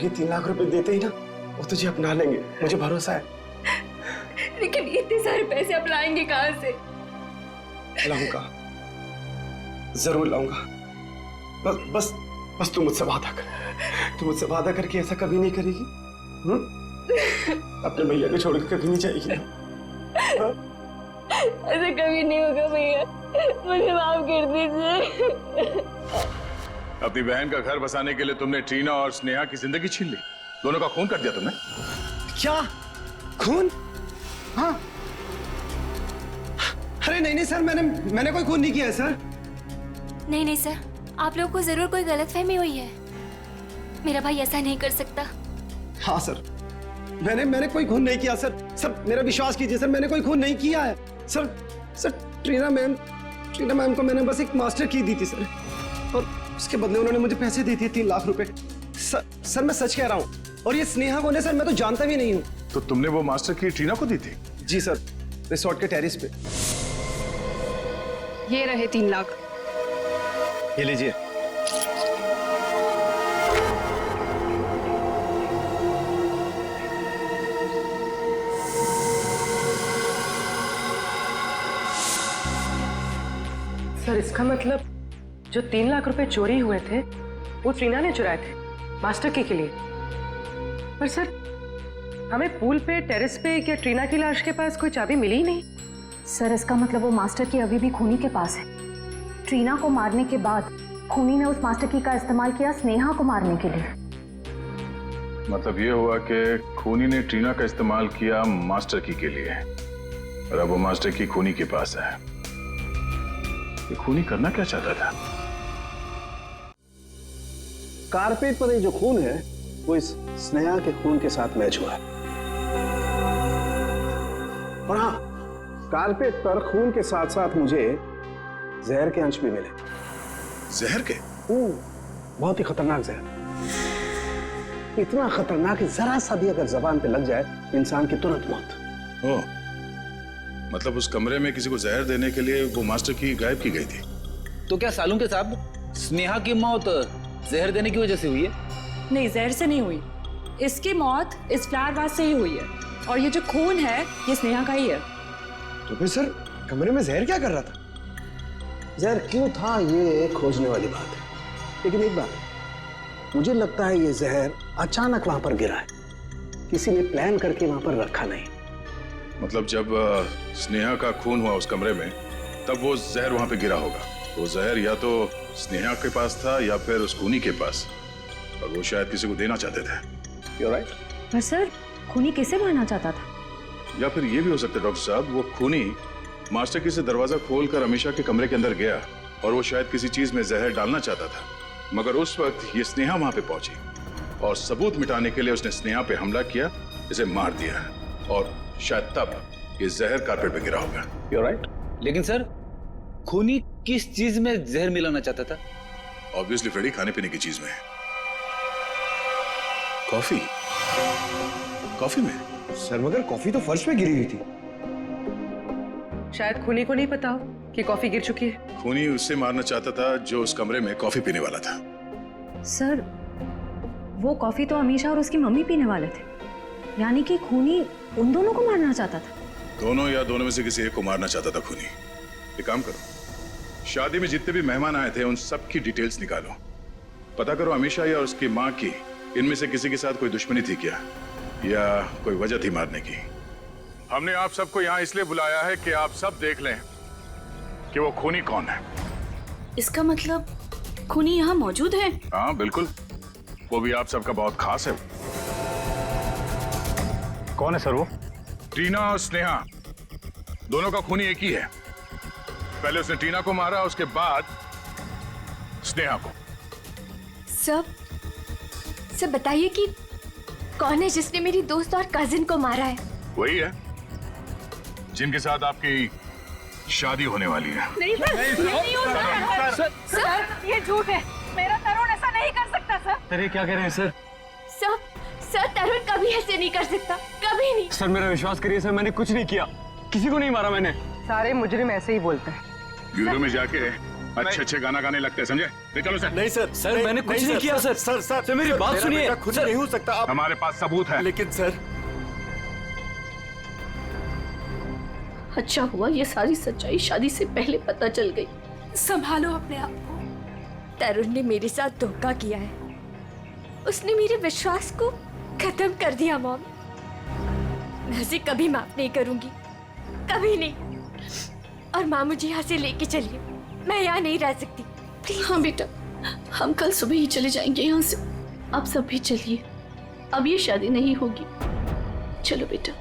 ये 3 लाख रुपए देते ही ना वो तुझे अपना लेंगे, मुझे भरोसा है। लेकिन इतने सारे पैसे आप लाएंगे कहाँ से? लाऊंगा, जरूर लाऊंगा। बस बस तू मुझसे वादा कर, तू मुझसे वादा करके ऐसा कभी नहीं करेगी। अपने भैया को छोड़कर कभी नहीं जाएगी। ऐसा कभी नहीं होगा भैया, मुझे माफ कर दीजिए। अपनी बहन का घर बसाने के लिए तुमने ट्रीना और स्नेहा की जिंदगी छीन ली, दोनों का खून कर दिया तुमने। क्या खून? हाँ। अरे नहीं नहीं सर, मैंने कोई खून नहीं किया है सर। नहीं नहीं सर, आप लोगों को जरूर कोई गलतफहमी हुई है। मेरा भाई ऐसा नहीं कर सकता। हाँ सर, मैंने कोई खून नहीं किया सर। सर मेरा विश्वास कीजिए सर, मैंने कोई खून नहीं किया है सर। ट्रीना मैम को मैंने बस एक मास्टर की दी थी सर, और उसके बदले उन्होंने मुझे पैसे दे दिए 3 लाख रुपए। सर मैं सच कह रहा हूँ, और ये स्नेहा कौन है सर, मैं तो जानता भी नहीं हूँ। तो तुमने वो मास्टर की ट्रीना को दी थी? जी सर, रिसोर्ट के टेरिस पे। ये रहे 3 लाख। ये लीजिए। सर, इसका मतलब जो 3 लाख रुपए चोरी हुए थे वो ट्रीना ने चुराए थे मास्टर की के लिए। पर सर, हमें पूल पे, टेरेस पे या ट्रीना की लाश के पास कोई चाबी मिली ही नहीं। सर, इसका मतलब वो मास्टर की अभी भी खूनी के पास है। ट्रीना को मारने के बाद खूनी ने उस मास्टर की का इस्तेमाल किया स्नेहा को मारने के लिए। मतलब ये हुआ कि खूनी ने ट्रीना का इस्तेमाल किया मास्टर की के लिए, और अब वो मास्टर की खूनी के पास है। ये खूनी करना क्या चाहता था? कारपेट पर ये जो खून है वो इस स्नेहा के खून के साथ मैच हुआ है। और हाँ, कारपेट पर खून के साथ साथ मुझे जहर के अंश भी मिले। जहर के? बहुत ही खतरनाक जहर। इतना खतरनाक कि जरा सा भी अगर जबान पे लग जाए इंसान की तुरंत मौत। ओह, मतलब उस कमरे में किसी को जहर देने के लिए वो मास्टर की गायब की गई थी। तो क्या सालूं के साहब, स्नेहा की मौत जहर देने की वजह से हुई है? नहीं, जहर से नहीं हुई। इसकी मौत इस फ्लावर वास से ही हुई है और ये जो खून है ये स्नेहा का ही है। तो फिर सर कमरे में जहर क्या कर रहा था? जहर क्यों था ये खोजने वाली बात है, लेकिन एक बात मुझे लगता है ये जहर अचानक वहां पर गिरा है, किसी ने प्लान करके वहां पर रखा नहीं। मतलब जब स्नेहा का खून हुआ उस कमरे में तब वो जहर वहां पे गिरा होगा। वो जहर या तो स्नेहा के पास था या फिर उस खूनी के पास, और वो शायद किसी को देना चाहते थे। You're right? पर सर खूनी किसे मारना चाहता था? या फिर ये भी हो सकता है डॉक्टर साहब, वो खूनी मास्टर की से दरवाजा खोलकर अमीशा के कमरे के अंदर गया और वो शायद किसी चीज में जहर डालना चाहता था, मगर उस वक्त ये स्नेहा वहां पे पहुंची और सबूत मिटाने के लिए उसने स्नेहा पे हमला किया, इसे मार दिया, और शायद तब ये जहर कारपेट पे गिरा होगा। You're right? लेकिन सर खूनी किस चीज में जहर मिलाना चाहता था? ऑब्वियसली फ्रेडी खाने पीने की चीज में। कॉफी? कॉफी में? सर मगर कॉफी तो फर्श पे गिरी हुई थी। शायद खूनी को नहीं पता हो कि कॉफी गिर चुकी है। खूनी उससे मारना चाहता था जो उस कमरे में कॉफी पीने वाला था। सर वो कॉफी तो अमीशा और उसकी मम्मी पीने वाले थे, यानी कि खूनी उन दोनों को मारना चाहता था। दोनों या दोनों में से किसी एक को मारना चाहता था खूनी। एक काम करो, शादी में जितने भी मेहमान आए थे उन सब की डिटेल्स निकालो, पता करो अमीशा या उसकी माँ की इनमें से किसी के साथ कोई दुश्मनी थी क्या, या कोई वजह थी मारने की। हमने आप सबको यहाँ इसलिए बुलाया है कि आप सब देख लें कि वो खूनी कौन है। इसका मतलब खूनी यहाँ मौजूद है? हाँ बिल्कुल, वो भी आप सबका बहुत खास है। कौन है सर वो? टीना और स्नेहा दोनों का खूनी एक ही है। पहले उसने टीना को मारा, उसके बाद स्नेहा को। सब बताइए कि कौन है जिसने मेरी दोस्त और कजिन को मारा है? वही है जिनके साथ आपकी शादी होने वाली है। नहीं सर, ये नहीं हो सकता सर, ये झूठ है। मेरा तरुण ऐसा नहीं कर सकता सर। सर ये क्या कह रहे हैं सर? सर तरुण कभी ऐसे नहीं कर सकता, कभी नहीं। सर मेरा विश्वास करिए सर, मैंने कुछ नहीं किया, किसी को नहीं मारा मैंने। सारे मुजरिम ऐसे ही बोलते हैं। ब्यूरो में जाके अच्छे गाना गाने लगते हैं, समझे? चलो सर। नहीं सर, सर मैंने कुछ नहीं किया सर। सर मेरी बात सुनिए। खुद नहीं हो सकता आप। हमारे पास सबूत है। लेकिन सर अच्छा हुआ ये सारी सच्चाई शादी से पहले पता चल गई। संभालो अपने आप को। तरुण ने मेरे साथ धोखा किया है, उसने मेरे विश्वास को खत्म कर दिया मॉम। मैं उसे कभी माफ नहीं करूंगी, कभी नहीं। और माँ मुझे यहाँ से लेके चलिए, मैं यहाँ नहीं रह सकती। हाँ बेटा, हम कल सुबह ही चले जाएंगे यहाँ से। आप सब भी चलिए, अब ये शादी नहीं होगी। चलो बेटा।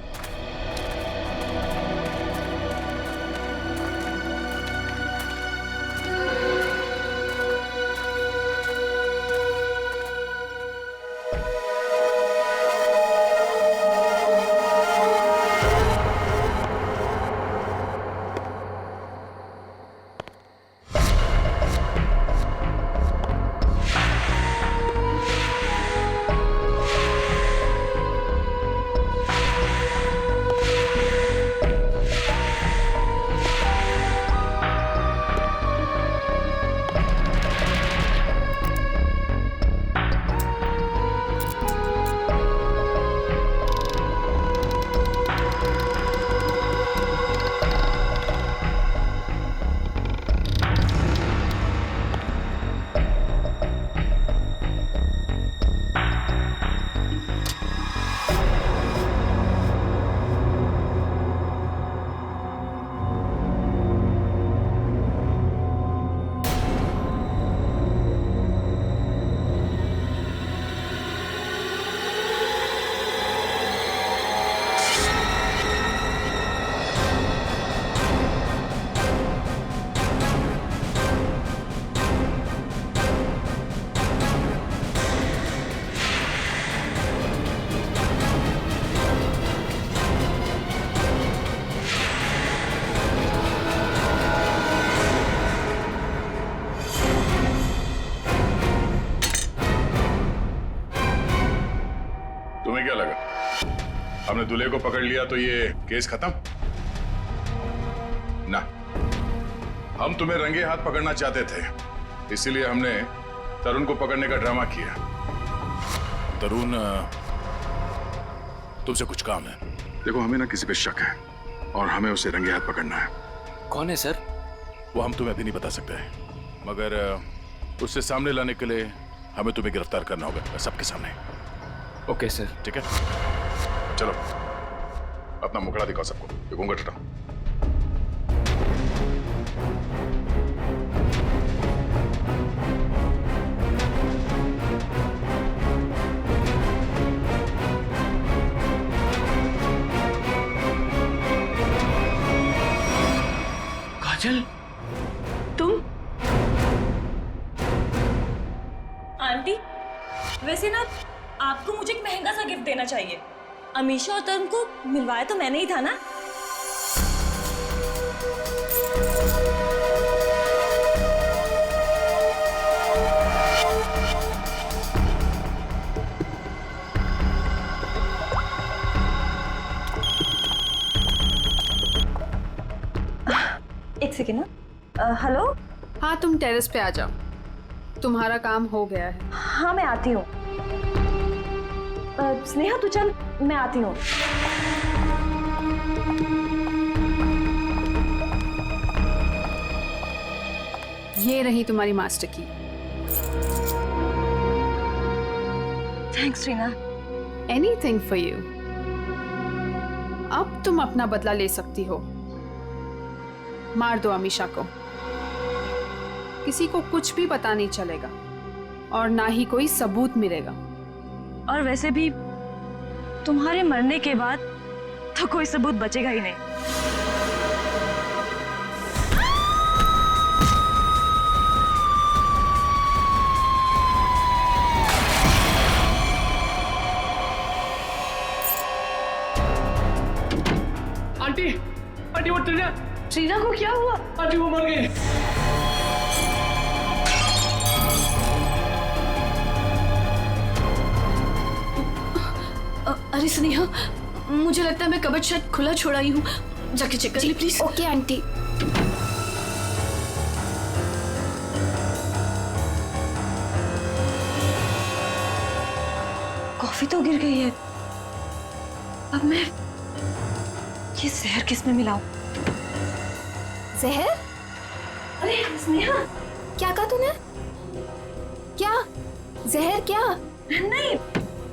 तुम्हें क्या लगा हमने दूल्हे को पकड़ लिया तो ये केस खत्म? ना, हम तुम्हें रंगे हाथ पकड़ना चाहते थे, इसीलिए हमने तरुण को पकड़ने का ड्रामा किया। तरुण तुमसे कुछ काम है। देखो हमें ना किसी पे शक है और हमें उसे रंगे हाथ पकड़ना है। कौन है सर? वो हम तुम्हें अभी नहीं बता सकते हैं, मगर उससे सामने लाने के लिए हमें तुम्हें गिरफ्तार करना होगा सबके सामने। Okay sir. ठीक है, चलो अपना मुखड़ा दिखाओ सबको। ये घूंघट हटाओ। काजल, तुम? आंटी, वैसे ना आपको मुझे एक महंगा सा गिफ्ट देना चाहिए। अमीशा और तरुण को मिलवाया तो मैंने ही था ना। एक सेकेंड ना। हेलो। हाँ, तुम टेरेस पे आ जाओ, तुम्हारा काम हो गया है। हाँ मैं आती हूँ। स्नेहा तू चल, मैं आती हूँ। ये रही तुम्हारी मास्टर की। Thanks Reena. Anything for you. अब तुम अपना बदला ले सकती हो। मार दो अमीशा को, किसी को कुछ भी पता नहीं चलेगा और ना ही कोई सबूत मिलेगा। और वैसे भी तुम्हारे मरने के बाद तो कोई सबूत बचेगा ही नहीं। आंटी, आंटी वो ट्रीना को क्या हुआ? आंटी वो मर गई। अरे स्नेहा, मुझे लगता है मैं कबर्ड शायद खुला छोड़ा ही हूँ, जाके चेक कर ली प्लीज। Okay aunty. कॉफी तो गिर गई है, अब मैं ये जहर किस में मिलाऊं? जहर? अरे स्नेहा, क्या कहा तूने? क्या जहर? क्या नहीं,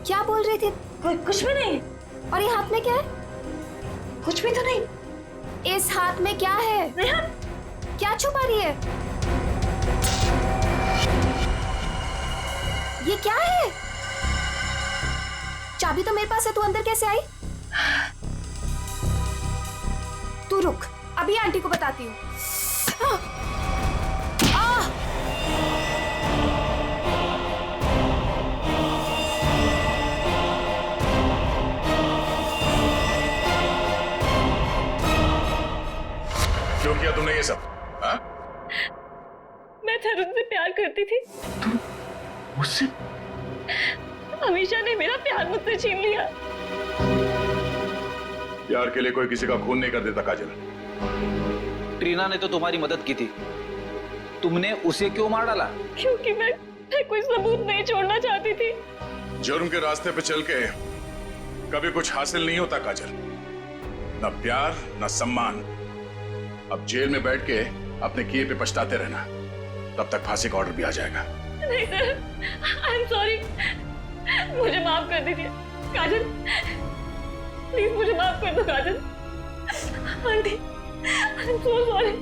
क्या बोल रही थी? कुछ भी नहीं। और ये हाथ में क्या है? कुछ भी तो नहीं। इस हाथ में क्या है? क्या छुपा रही है? ये क्या है? चाबी तो मेरे पास है, तू अंदर कैसे आई? तू रुक, अभी आंटी को बताती हूँ। क्यों किया तुमने ये सब? हाँ? मैं तरुण से प्यार करती थी। मुझसे? अमीशा ने मेरा प्यार मुझसे छीन लिया। प्यार के लिए कोई किसी का खून नहीं कर देता काजल। ट्रीना ने तो तुम्हारी मदद की थी, तुमने उसे क्यों मार डाला? क्योंकि मैं कोई सबूत नहीं छोड़ना चाहती थी। जुर्म के रास्ते पे चल के कभी कुछ हासिल नहीं होता काजल, न प्यार न सम्मान। अब जेल में बैठ के अपने किए पे पछताते रहना, तब तक फांसी का ऑर्डर भी आ जाएगा। नहीं सर, आई एम सॉरी, मुझे माफ कर दीजिए काजल, प्लीज मुझे माफ कर दो Kajal. Aunty, I am so sorry.